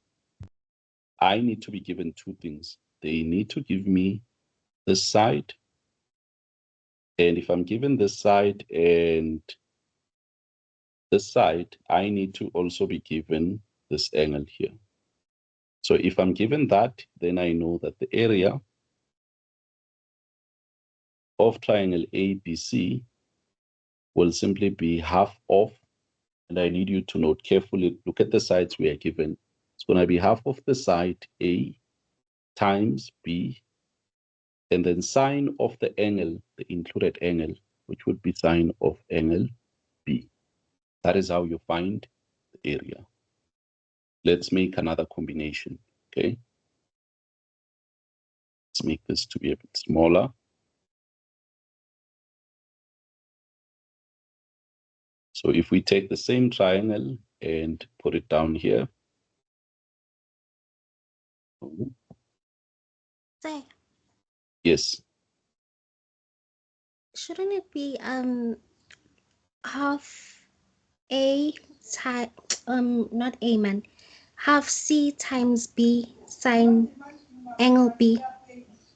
I need to be given two things. They need to give me the side And if I'm given this side and this side, I need to also be given this angle here. So if I'm given that, then I know that the area of triangle ABC will simply be half of, and I need you to note carefully, look at the sides we are given. It's going to be half of the side A times B, and then sine of the angle, the included angle, which would be sine of angle B. That is how you find the area. Let's make another combination, okay? Let's make this to be a bit smaller. So if we take the same triangle and put it down here. Say, Yes. shouldn't it be half A time not A man, half C times B sine angle B?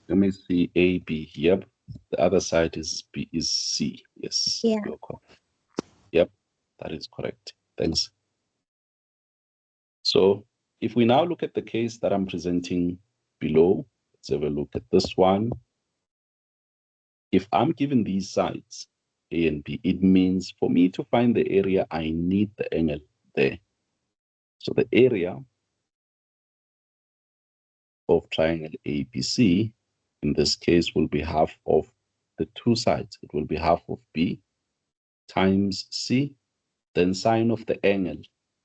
Let me see AB. Yep. The other side is B is C. Yes, Yeah. you're correct. Yep, that is correct. Thanks. So if we now look at the case that I'm presenting below, let's have a look at this one. If I'm given these sides, A and B, it means for me to find the area, I need the angle there. So the area of triangle ABC, in this case, will be half of the two sides. It will be half of B times C, then sine of the angle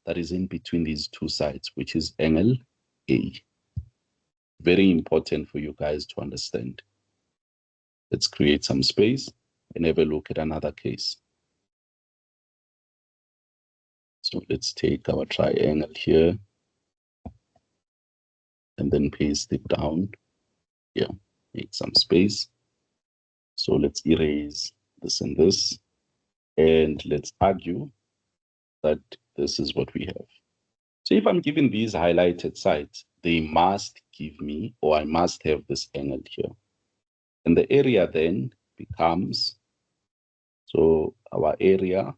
that is in between these two sides, which is angle A. Very important for you guys to understand. Let's create some space and have a look at another case. So let's take our triangle here and then paste it down here. Make some space. So let's erase this and this. And let's argue that this is what we have. So if I'm given these highlighted sides, they must give me, or I must have this angle here. And the area then becomes, so our area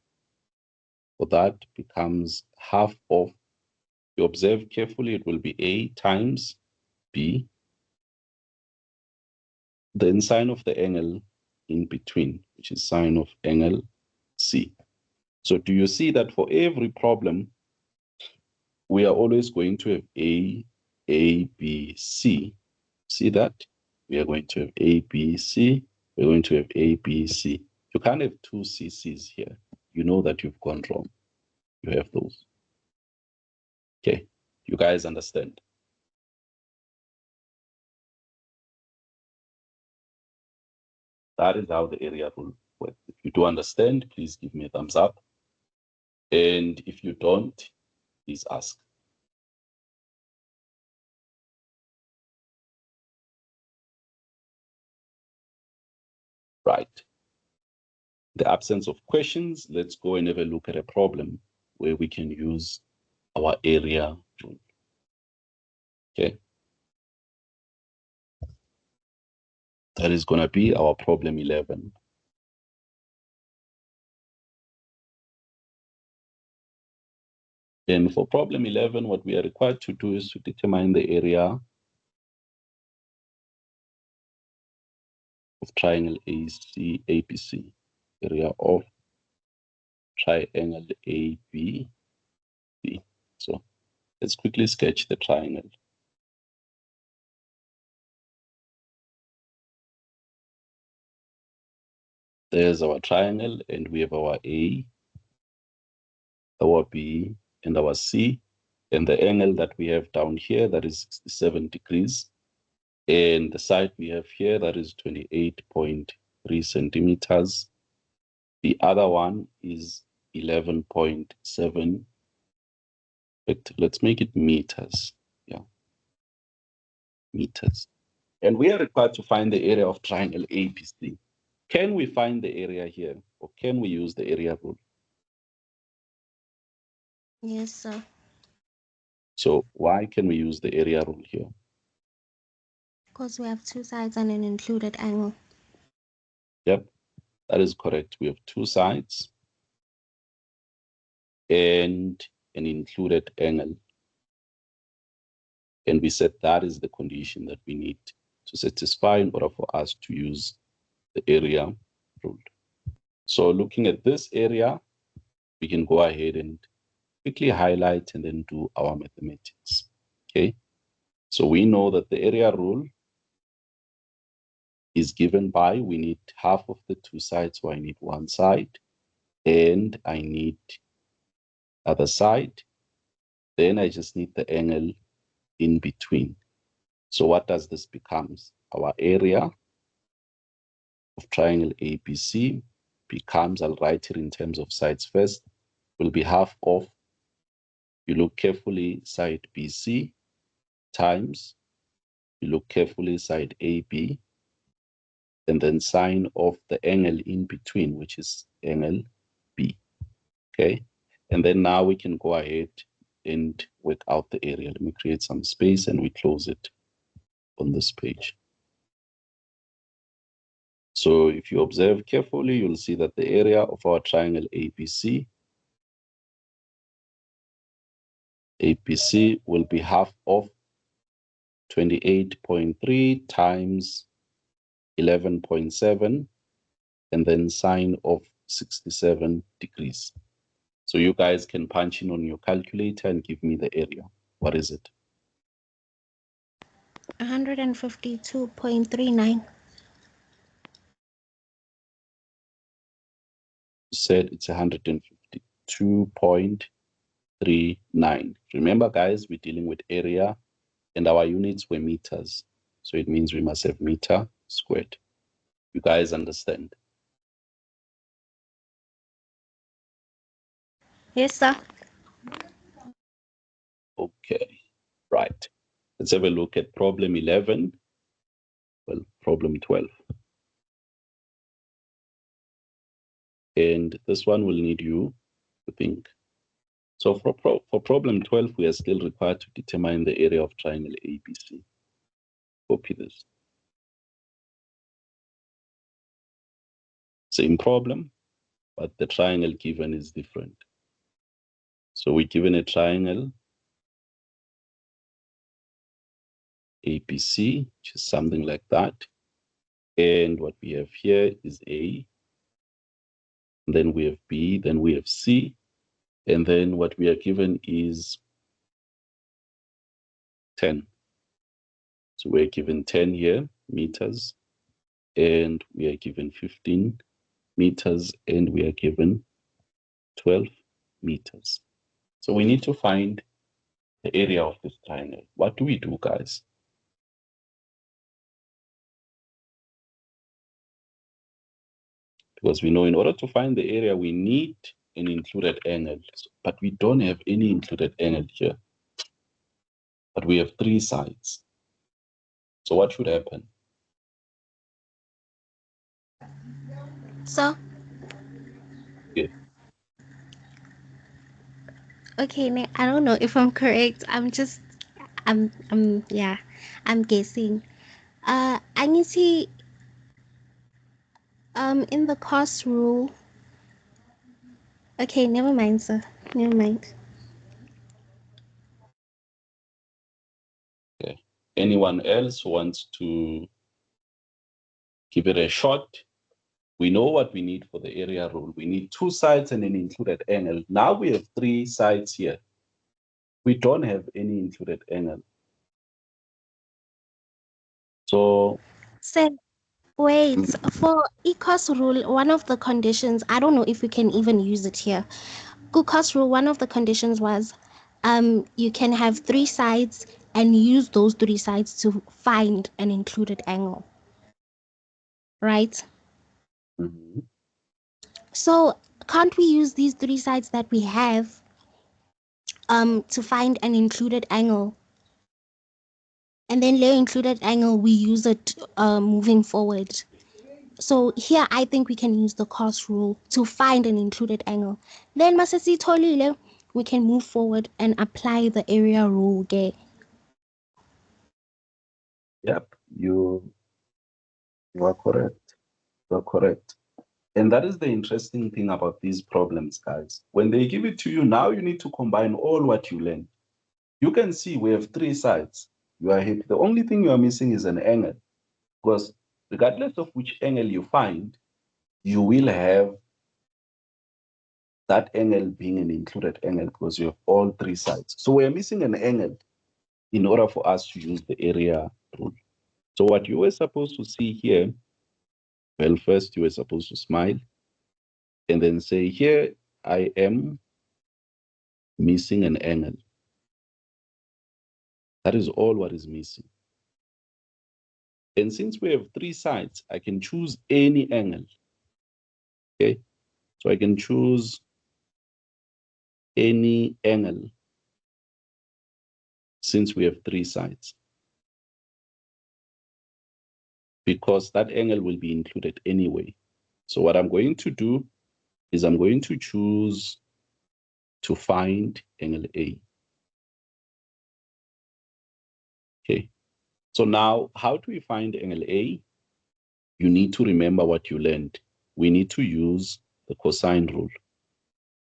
for that becomes half of, you observe carefully, it will be A times B, then sine of the angle in between, which is sine of angle C. So do you see that for every problem, we are always going to have A, B, C. See that? We are going to have A, B, C. We're going to have A, B, C. You can't have two CCs here. You know that you've gone wrong. You have those. Okay, you guys understand? That is how the area rule works. If you do understand, please give me a thumbs up. And if you don't, please ask. Right. The absence of questions, let's go and have a look at a problem where we can use our area rule. Okay. That is going to be our problem 11. And for problem 11, what we are required to do is to determine the area of triangle ABC, area of triangle ABC. So let's quickly sketch the triangle. There's our triangle, and we have our A, our B, and our C, and the angle that we have down here, that is 67 degrees. And the side we have here, that is 28.3 centimeters. The other one is 11.7. Let's make it meters. Yeah, meters. And we are required to find the area of triangle ABC. Can we find the area here, or can we use the area rule? Yes, sir. So why can we use the area rule here? Because we have two sides and an included angle. Yep. That is correct. We have two sides and an included angle. And we said that is the condition that we need to satisfy in order for us to use the area rule. So looking at this area, we can go ahead and quickly highlight and then do our mathematics. Okay. So we know that the area rule is given by, we need half of the two sides, so I need one side, and I need other side. Then I just need the angle in between. So what does this becomes? Our area of triangle ABC becomes, I'll write it in terms of sides first, will be half of, you look carefully, side BC times, you look carefully, side AB, and then sine of the angle in between, which is angle B. Okay. And then now we can go ahead and work out the area. Let me create some space and we close it on this page. So if you observe carefully, you'll see that the area of our triangle ABC will be half of 28.3 times 11.7 and then sine of 67 degrees. So you guys can punch in on your calculator and give me the area. What is it? 152.39. You said it's 152.39. Remember, guys, we're dealing with area and our units were meters. So it means we must have meter squared. You guys understand? Yes, sir. Okay, right. Let's have a look at problem 11. Well, problem 12. And this one will need you to think. So for problem 12, we are still required to determine the area of triangle ABC. Copy this. Same problem, but the triangle given is different. So we're given a triangle ABC, which is something like that. And what we have here is A, then we have B, then we have C, and then what we are given is 10. So we're given 10 here, meters, and we are given 15 meters, and we are given 12 meters. So we need to find the area of this triangle. What do we do, guys? Because we know in order to find the area, we need an included angle, but we don't have any included angle here. But we have three sides. So what should happen? So, Yeah. okay, I don't know if I'm correct. Yeah, I'm guessing. I need to, in the cost rule. Okay, never mind, sir. Never mind. Okay. Anyone else wants to give it a shot? We know what we need for the area rule. We need two sides and an included angle. Now we have three sides here. We don't have any included angle. So, Sir, wait. For cost rule, one of the conditions, I don't know if we can even use it here. Good cost rule, one of the conditions was you can have three sides and use those three sides to find an included angle. Right? mhm. So can't we use these three sides that we have to find an included angle? And then their included angle, we use it moving forward. So here I think we can use the cost rule to find an included angle. Then Masasi Tolile, we can move forward and apply the area rule there. Yep, you are correct. You are correct. And that is the interesting thing about these problems, guys. When they give it to you, now you need to combine all what you learned. You can see we have three sides. You are happy. The only thing you are missing is an angle, because regardless of which angle you find, you will have that angle being an included angle because you have all three sides. So we're missing an angle in order for us to use the area rule. So what you were supposed to see here, well, first you were supposed to smile and then say, here I am missing an angle. That is all what is missing. And since we have three sides, I can choose any angle. Okay, so I can choose any angle since we have three sides, because that angle will be included anyway. So what I'm going to do is I'm going to choose to find angle A. Okay, so now how do we find angle A? You need to remember what you learned. We need to use the cosine rule,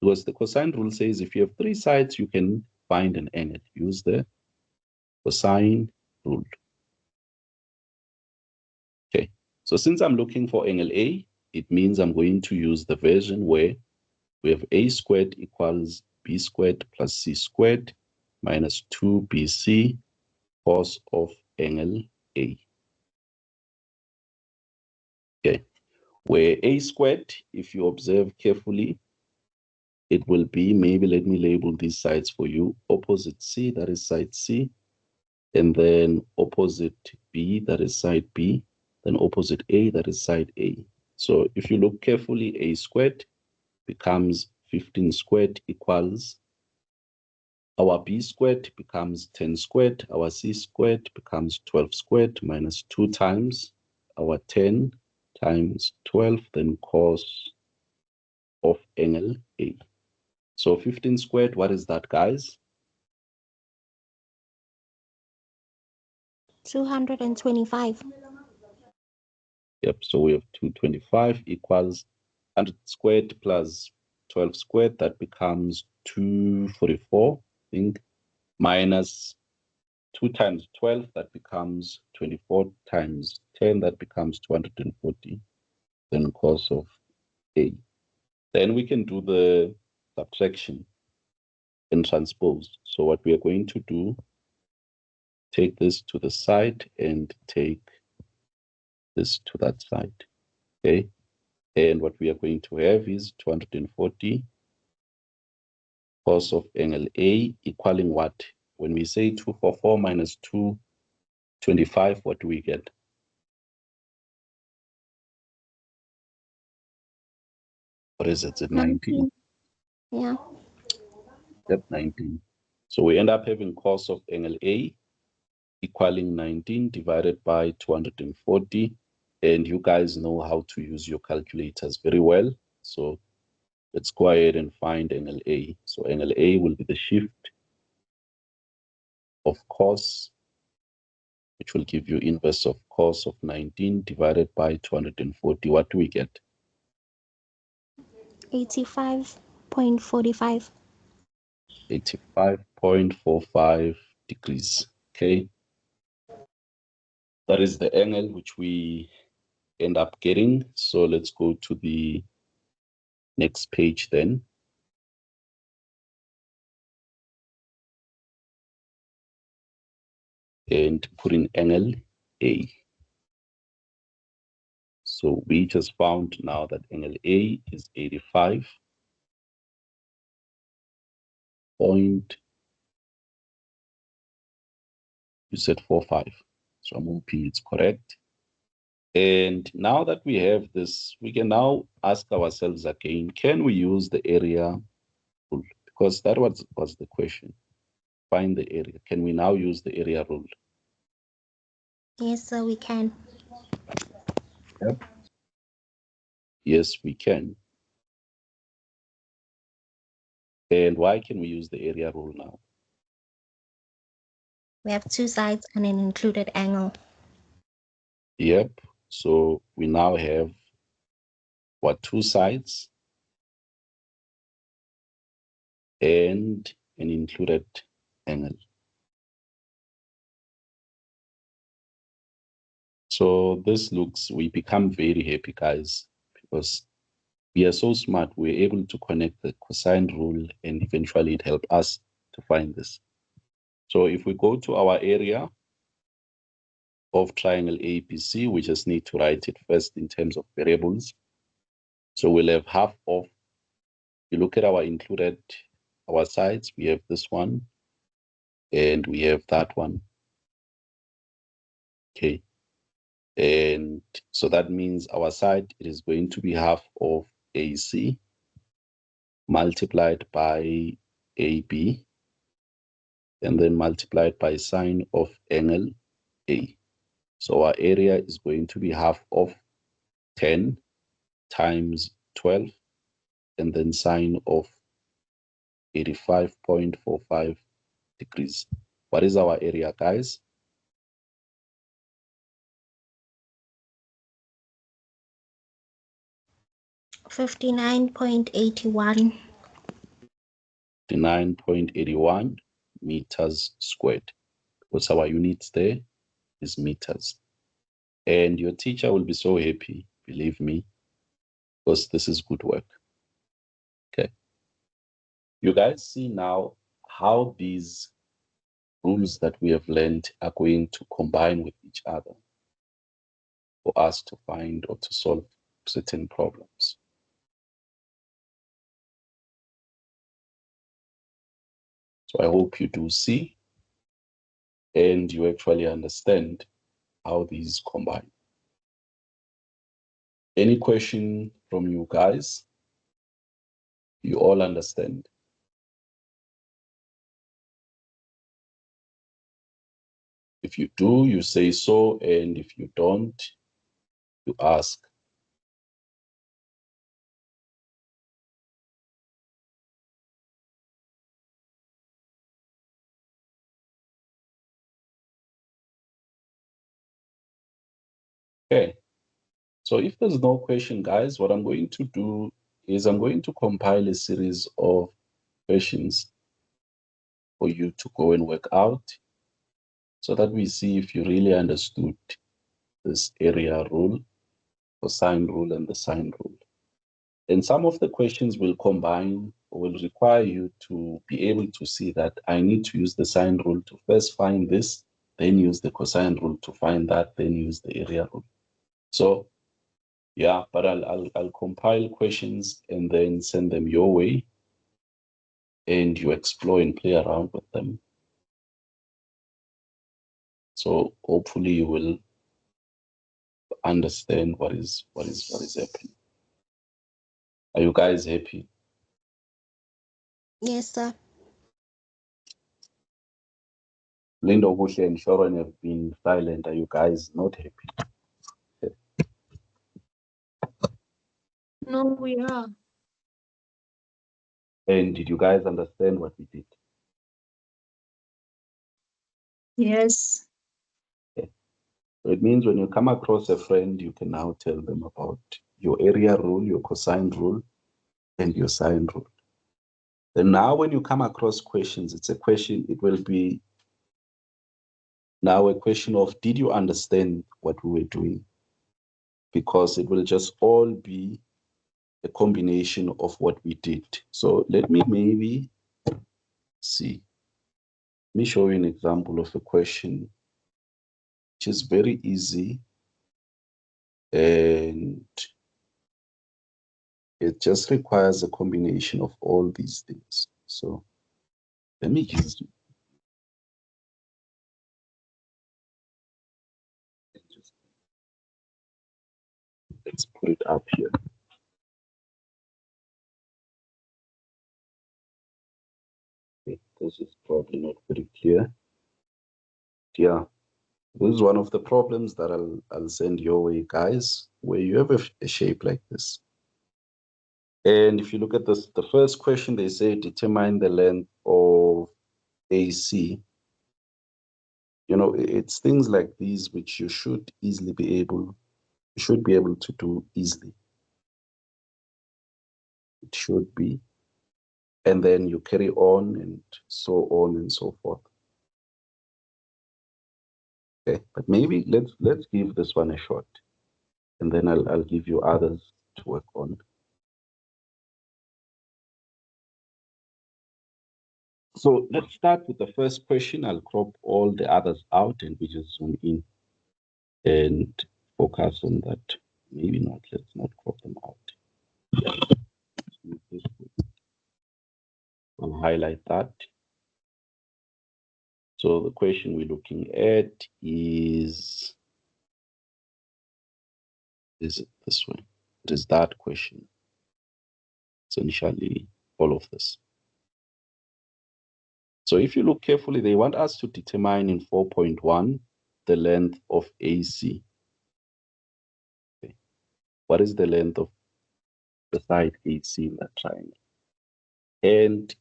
because the cosine rule says if you have three sides, you can find an angle. Use the cosine rule. Okay, so since I'm looking for angle A, it means I'm going to use the version where we have A squared equals B squared plus C squared minus 2BC cos of angle A. Okay, where A squared, if you observe carefully, it will be, maybe let me label these sides for you, opposite C, that is side C, and then opposite B, that is side B, then opposite A, that is side A. So if you look carefully, A squared becomes 15 squared equals, our B squared becomes 10 squared, our C squared becomes 12 squared minus 2 times our 10 times 12, then cos of angle A. So 15 squared, what is that, guys? 225. Yep, so we have 225 equals 100 squared plus 12 squared, that becomes 244, I think, minus 2 times 12, that becomes 24 times 10, that becomes 240, then cos of A. Then we can do the subtraction and transpose. So what we are going to do, take this to the side and take this to that side, okay? And what we are going to have is 240 cos of angle A equaling what? When we say 244 minus 225, what do we get? What is it? Is it 19? Yeah. Yep, 19. So we end up having cos of angle A equaling 19 divided by 240. And you guys know how to use your calculators very well. So let's go ahead and find angle A. So angle A will be the shift of cos, which will give you inverse of cos of 19 divided by 240. What do we get? 85.45. 85.45 degrees. Okay. That is the angle which we end up getting. So let's go to the next page then. And put in angle A. So we just found now that angle A is 85. You said 45. So I'm hoping it's correct. And now that we have this, we can now ask ourselves again, can we use the area rule? Because that was the question. Find the area. Can we now use the area rule? Yes, sir, we can. Yep. Yes, we can. And why can we use the area rule now? We have two sides and an included angle. Yep. So we now have our two sides and an included angle. So this looks, we become very happy, guys, because we are so smart. We're able to connect the cosine rule and eventually it helped us to find this. So if we go to our area of triangle ABC, we just need to write it first in terms of variables. So we'll have half of, you look at our included, our sides, we have this one and we have that one. Okay. And so that means our side, it is going to be half of AC multiplied by AB and then multiplied by sine of angle A. So our area is going to be half of 10 times 12 and then sine of 85.45 degrees. What is our area, guys? 59.81. 59.81 meters squared. Because our units there is meters. And your teacher will be so happy, believe me, because this is good work. Okay. You guys see now how these rules that we have learned are going to combine with each other for us to find or to solve certain problems. So I hope you do see and you actually understand how these combine. Any question from you guys? You all understand? If you do, you say so, and if you don't, you ask. Okay. So if there's no question, guys, what I'm going to do is I'm going to compile a series of questions for you to go and work out so that we see if you really understood this area rule, cosine rule, and the sine rule. And some of the questions will combine or will require you to be able to see that I need to use the sine rule to first find this, then use the cosine rule to find that, then use the area rule. So yeah, but I'll compile questions and then send them your way and you explore and play around with them. So hopefully you will understand what is happening. Are you guys happy? Yes, sir. Lindo, Bushe, and Sharon have been silent. Are you guys not happy? No, we are. And did you guys understand what we did? Yes. Okay. So it means when you come across a friend, you can now tell them about your area rule, your cosine rule, and your sine rule. Then now when you come across questions, it's a question, it will be now a question of, did you understand what we were doing? Because it will just all be a combination of what we did. So let me maybe see. Let me show you an example of a question which is very easy and it just requires a combination of all these things. So let me just let's put it up here. Okay, this is probably not very clear. Yeah, this is one of the problems that I'll send your way, guys, where you have a shape like this. And if you look at this, the first question, they say determine the length of AC. You know, it's things like these which you should be able to do easily. it should be. And then you carry on and so on and so forth. Okay, but maybe let's give this one a shot, and then I'll give you others to work on. So let's start with the first question. I'll crop all the others out and we just zoom in and focus on that. Maybe not, let's not crop them out. I'll highlight that. So the question we're looking at is it this way? It is that question. Essentially, all of this. So if you look carefully, they want us to determine in 4.1 the length of AC. Okay. What is the length of the side AC in that triangle? And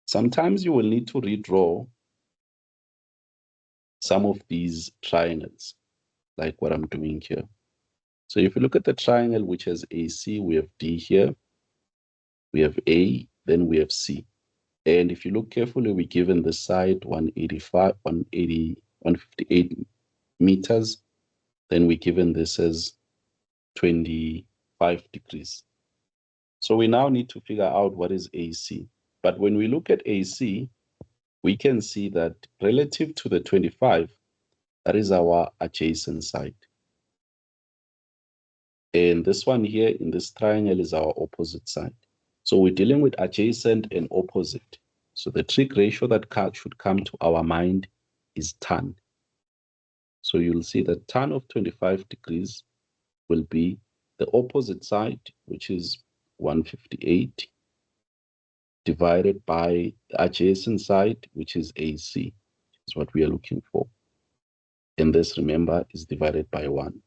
sometimes you will need to redraw some of these triangles, like what I'm doing here. So if you look at the triangle which has AC, we have D here, we have A, then we have C. And if you look carefully, we're given the side 185, 180, 158 meters. Then we're given this as 25 degrees. So we now need to figure out what is AC. But when we look at AC, we can see that relative to the 25, that is our adjacent side. And this one here in this triangle is our opposite side. So we're dealing with adjacent and opposite. So the trig ratio that should come to our mind is tan. So you'll see that tan of 25 degrees will be the opposite side, which is 158, divided by the adjacent side, which is AC, is what we are looking for. And this, remember, is divided by 1.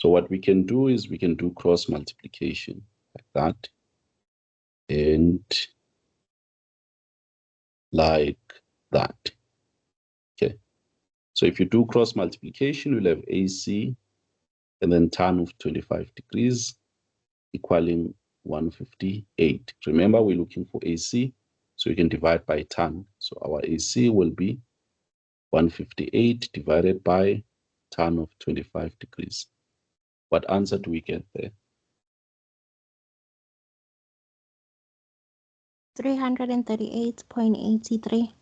So what we can do is we can do cross multiplication like that. And like that. Okay. So if you do cross multiplication, you'll have AC and then tan of 25 degrees equaling 158. Remember, we're looking for AC, so you can divide by tan. So our AC will be 158 divided by tan of 25 degrees. What answer do we get there? 338.83.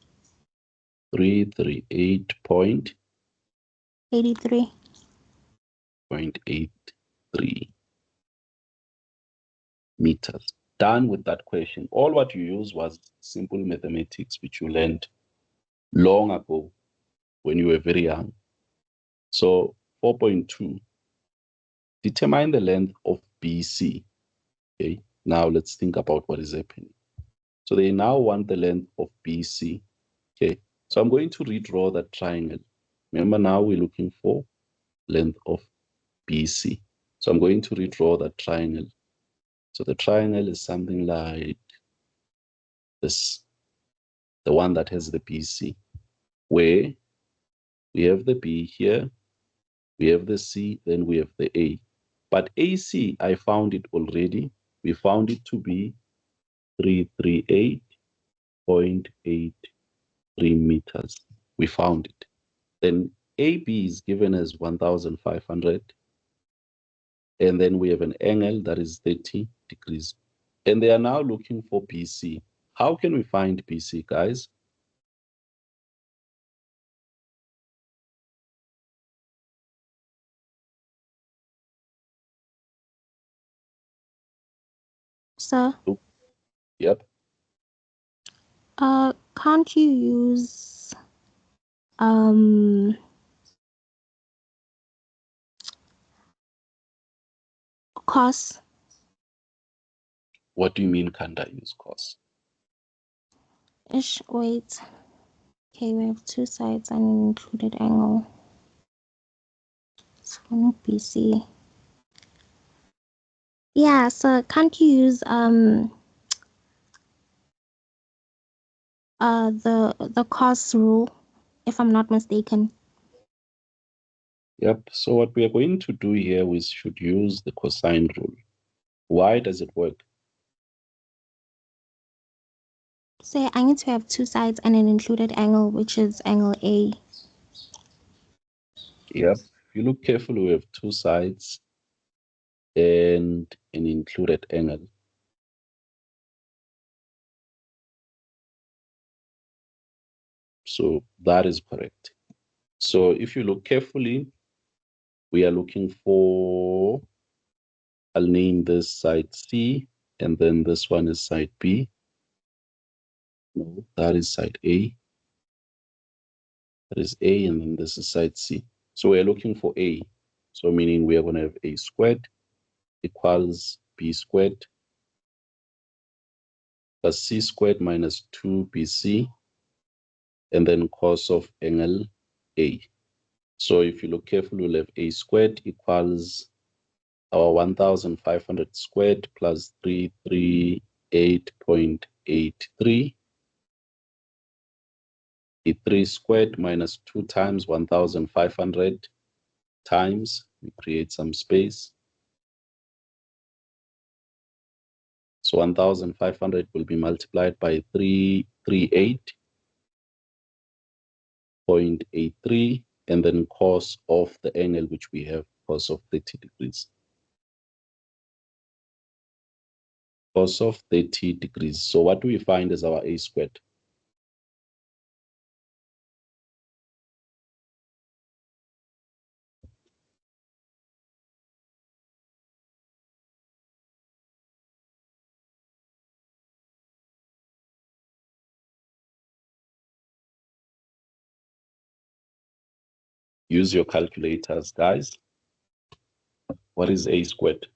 338.83 meters. Done with that question. All what you used was simple mathematics, which you learned long ago when you were very young. So 4.2, determine the length of BC. Okay, now let's think about what is happening. So they now want the length of BC. Okay, so I'm going to redraw that triangle. Remember, now we're looking for length of BC. So I'm going to redraw that triangle. So the triangle is something like this, the one that has the BC, where we have the B here, we have the C, then we have the A. But AC, I found it already. We found it to be 338.83 meters. We found it. Then AB is given as 1,500. And then we have an angle that is 30 degrees. And they are now looking for BC. How can we find BC, guys? Sir, Yep. can't you use cos? What do you mean can't I use cos? Wait. Okay, we have two sides and an included angle. It's going to BC. Yeah, so can't you use the cos rule, if I'm not mistaken? Yep. So what we are going to do here, we should use the cosine rule. Why does it work? Say I need to have two sides and an included angle, which is angle A. Yep. If you look carefully, we have two sides and an included angle. So that is correct. So if you look carefully, we are looking for, I'll name this side C, and then this one is side B. No, that is side A. That is A, and then this is side C. So we're looking for A. So meaning we are going to have A squared equals B squared plus C squared minus 2BC, and then cos of angle A. So if you look carefully, we'll have A squared equals our 1,500 squared plus 338.83. The 3 squared minus 2 times 1,500 times, we create some space. So 1,500 will be multiplied by 338.83, and then cos of the angle which we have, cos of 30 degrees. Cos of 30 degrees. So what do we find as our A squared? Use your calculators, guys. What is A squared?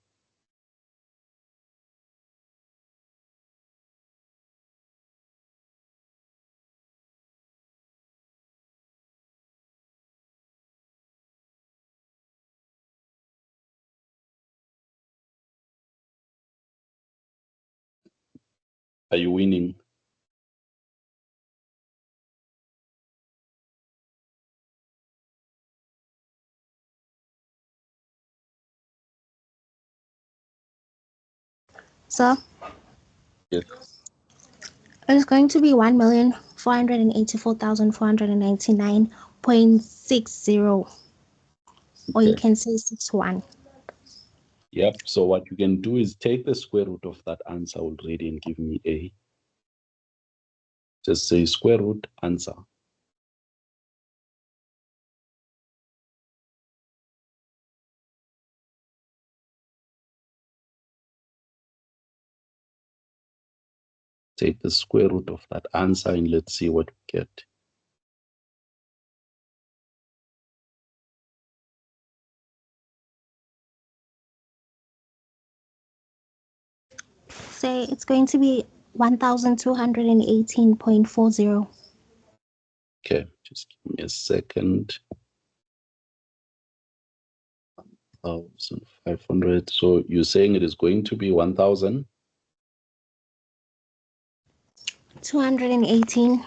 Are you winning? So Yes. it's going to be 1,484,499.60, or you Okay. can say 61. Yep. So what you can do is take the square root of that answer already and give me A. Just say square root answer. Take the square root of that answer and let's see what we get. Say it's going to be 1,218.40. Okay, just give me a second. 1,500. So you're saying it is going to be 1,000? 218.40.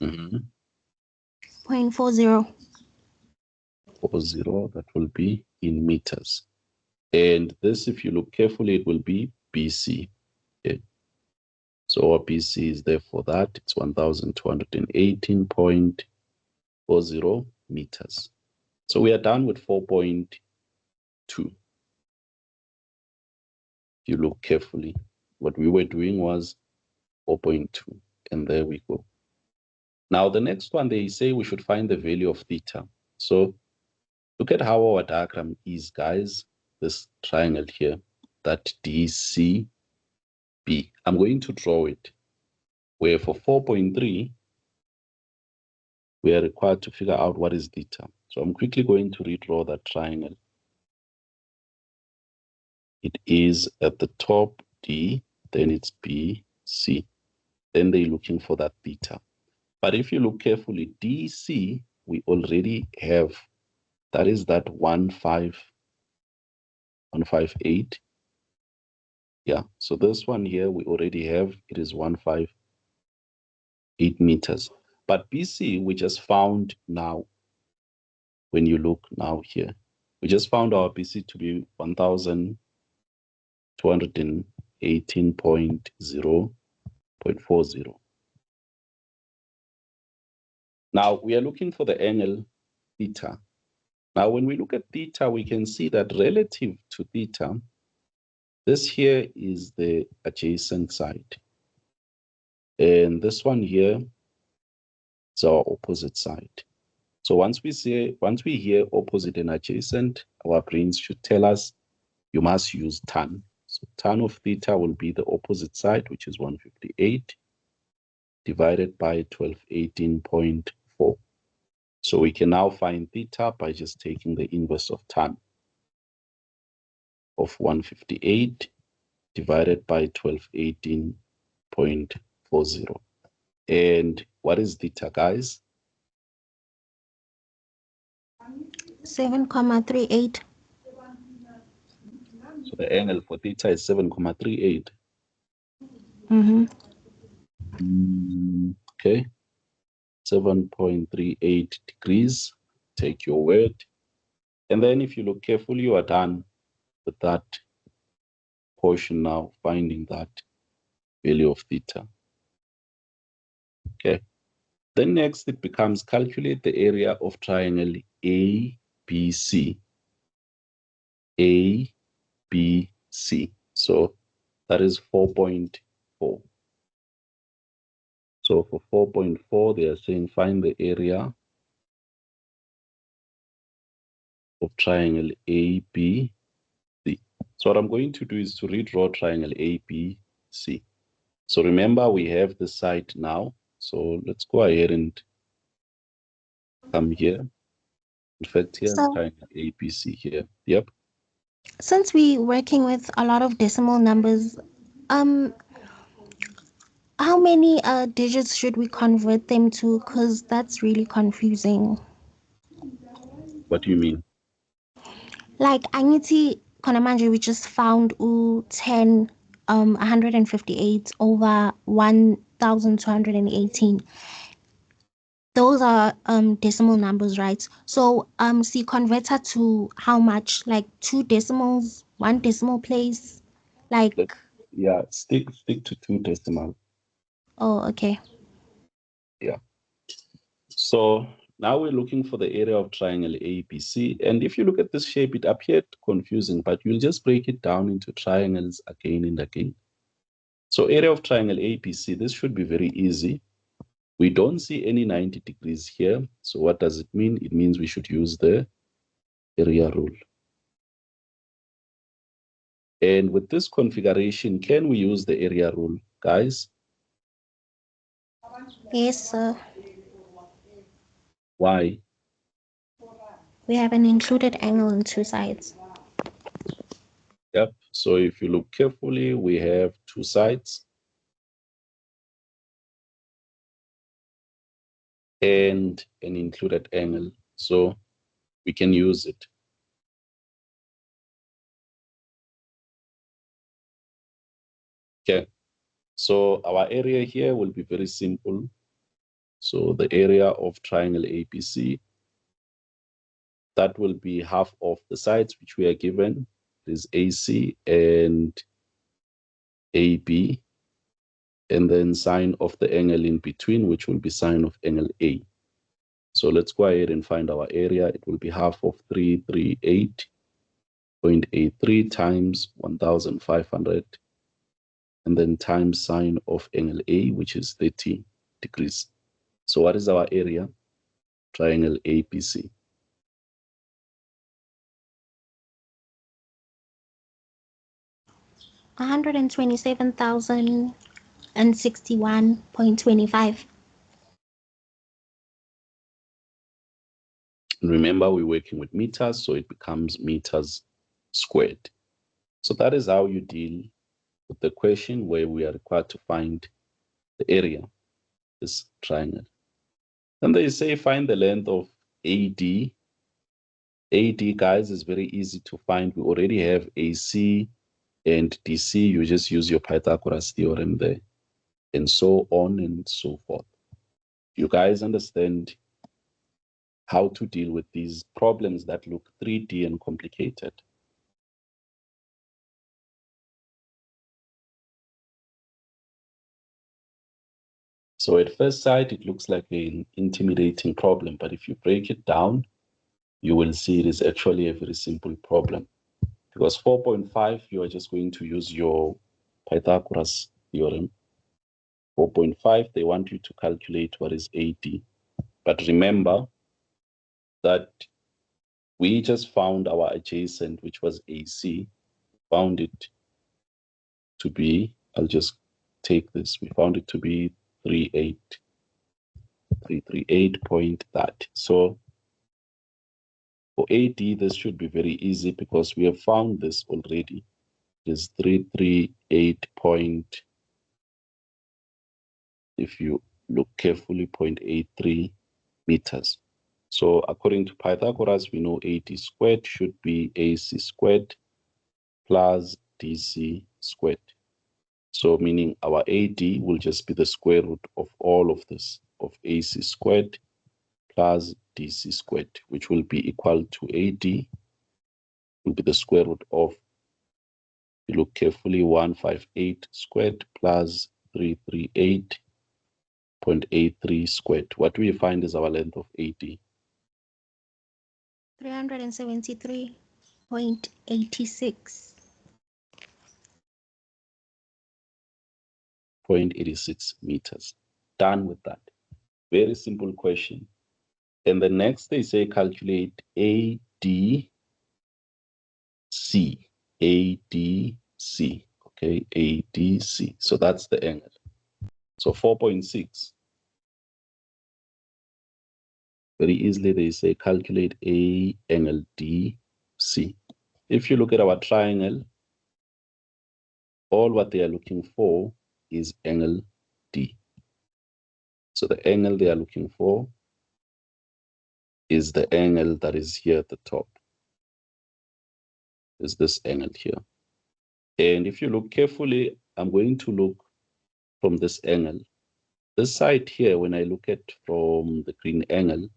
Mm-hmm. 40. That will be in meters. And this, if you look carefully, it will be BC. Okay. So our BC is there for that. It's 1,218.40 meters. So we are done with 4.2. If you look carefully, what we were doing was 4.2, and there we go. Now, the next one, they say we should find the value of theta. So look at how our diagram is, guys. This triangle here, that DCB. I'm going to draw it, where for 4.3, we are required to figure out what is theta. So I'm quickly going to redraw that triangle. It is at the top D, then it's B, C. Then they're looking for that theta. But if you look carefully, DC, we already have, that is that 158. Yeah, so this one here, we already have, it is 158 meters. But BC, we just found now, when you look now here, we just found our BC to be 1,218.0 0.40. Now we are looking for the angle theta. Now when we look at theta, we can see that relative to theta, this here is the adjacent side. And this one here is our opposite side. So once we hear opposite and adjacent, our brains should tell us you must use tan. So tan of theta will be the opposite side, which is 158 divided by 1218.4. So we can now find theta by just taking the inverse of tan of 158 divided by 1218.40. And what is theta, guys? 7,38. So the angle for theta is 7,38. Okay, 7.38 degrees. Take your word. And then if you look carefully, you are done with that portion now, finding that value of theta. Okay. Then next it becomes calculate the area of triangle ABC. ABC. So that is 4.4. So for 4.4, they are saying find the area of triangle ABC. So what I'm going to do is to redraw triangle ABC. So remember, we have the side now. So let's go ahead and come here. In fact, here's So triangle ABC here. Yep. since we're working with a lot of decimal numbers, how many digits should we convert them to? Because that's really confusing. What do you mean? Like Aniti Konamanje, we just found 158 over 1,218. Those are decimal numbers, right? So see converter to how much? Like 2 decimals, 1 decimal place? Like Yeah, stick to 2 decimal. oh, okay. Yeah. So now we're looking for the area of triangle ABC. And if you look at this shape, it appeared confusing, but you'll just break it down into triangles again and again. So area of triangle ABC, this should be very easy. We don't see any 90 degrees here. So what does it mean? It means we should use the area rule. And with this configuration, can we use the area rule, guys? Yes, sir. Why? We have an included angle on 2 sides. Yep. So if you look carefully, we have 2 sides and an included angle. So we can use it. Okay. So our area here will be very simple. So the area of triangle ABC, that will be half of the sides which we are given, is AC and AB, and then sine of the angle in between, which will be sine of angle A. So let's go ahead and find our area. It will be half of 338.83 times 1,500, and then times sine of angle A, which is 30 degrees. So what is our area? Triangle ABC. 127,061.25. And remember, we're working with meters, so it becomes meters squared. So that is how you deal with the question where we are required to find the area, this triangle. Then they say find the length of AD. AD, guys, is very easy to find. We already have AC and DC. You just use your Pythagoras theorem there, and so on and so forth. You guys understand how to deal with these problems that look 3D and complicated. So at first sight, it looks like an intimidating problem, but if you break it down, you will see it is actually a very simple problem. Because 4.5, you are just going to use your Pythagoras theorem. 4.5, they want you to calculate what is AD. But remember that we just found our adjacent, which was AC, found it to be, I'll just take this, we found it to be 338 point that. So for AD, this should be very easy because we have found this already. It is 338 point, if you look carefully, 0.83 meters. So according to Pythagoras, we know AD squared should be AC squared plus DC squared. So meaning our AD will just be the square root of all of this, of AC squared plus DC squared, which will be equal to AD will be the square root of, if you look carefully, 158 squared plus 338.83 squared. What do we find is our length of AD? 373.86. 0.86 meters. Done with that. Very simple question. And the next they say calculate ADC. ADC. Okay, ADC. So that's the angle. So 4.6. Very easily they say calculate A angle DC. If you look at our triangle, all what they are looking for is angle D. So the angle they are looking for is the angle that is here at the top. Is this angle here. And if you look carefully, I'm going to look from this angle. This side here, when I look at from the green angle,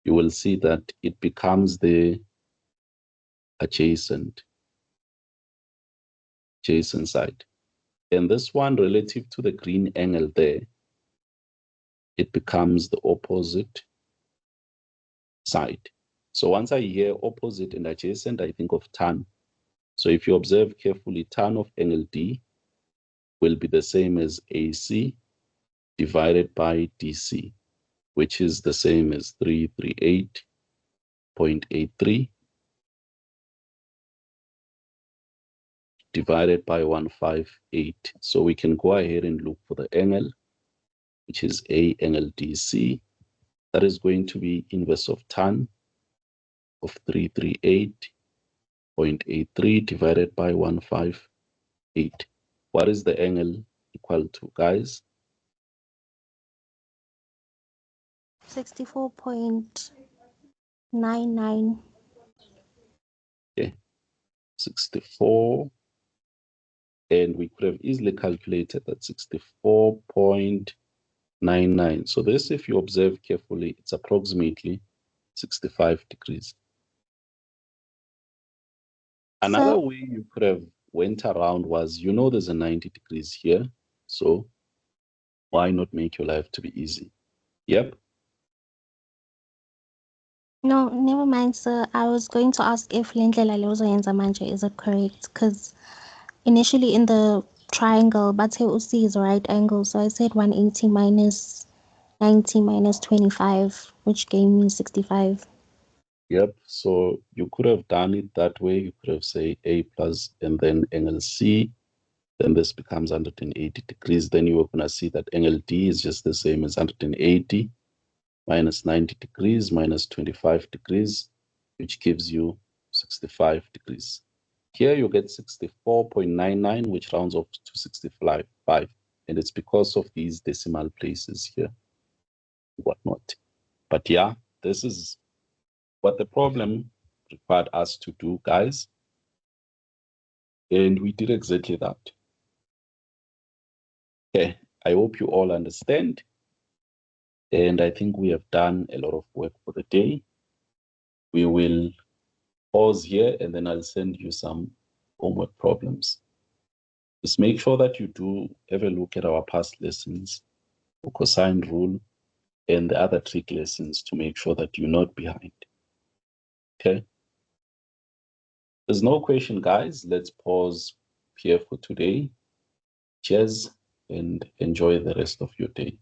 you will see that it becomes the adjacent side. And this one relative to the green angle there, it becomes the opposite side. So once I hear opposite and adjacent, I think of tan. So if you observe carefully, tan of angle D will be the same as AC divided by DC, which is the same as 338.83 divided by 158. So we can go ahead and look for the angle, which is A angle DC. That is going to be inverse of tan of 338.83 divided by 158. What is the angle equal to, guys? 64.99. Okay, 64. And we could have easily calculated that 64.99. So this, if you observe carefully, it's approximately 65 degrees. Another way you could have went around was, you know, there's a 90 degrees here. So why not make your life to be easy? Yep. No, never mind, sir. I was going to ask if Lindlela Lozoyenza manje is it correct? Because initially in the triangle, Bathe Usi is a right angle. So I said 180 minus 90 minus 25, which gave me 65. Yep. So you could have done it that way. You could have said A plus and then angle C. Then this becomes 180 degrees. Then you are going to see that angle D is just the same as 180 minus 90 degrees minus 25 degrees, which gives you 65 degrees. Here you get 64.99, which rounds off to 65, and it's because of these decimal places here, whatnot. But yeah, this is what the problem required us to do, guys. And we did exactly that. Okay, I hope you all understand. And I think we have done a lot of work for the day. We will pause here and then I'll send you some homework problems. Just make sure that you do have a look at our past lessons for cosine rule, and the other trig lessons to make sure that you're not behind. Okay. There's no question, guys. Let's pause here for today. Cheers and enjoy the rest of your day.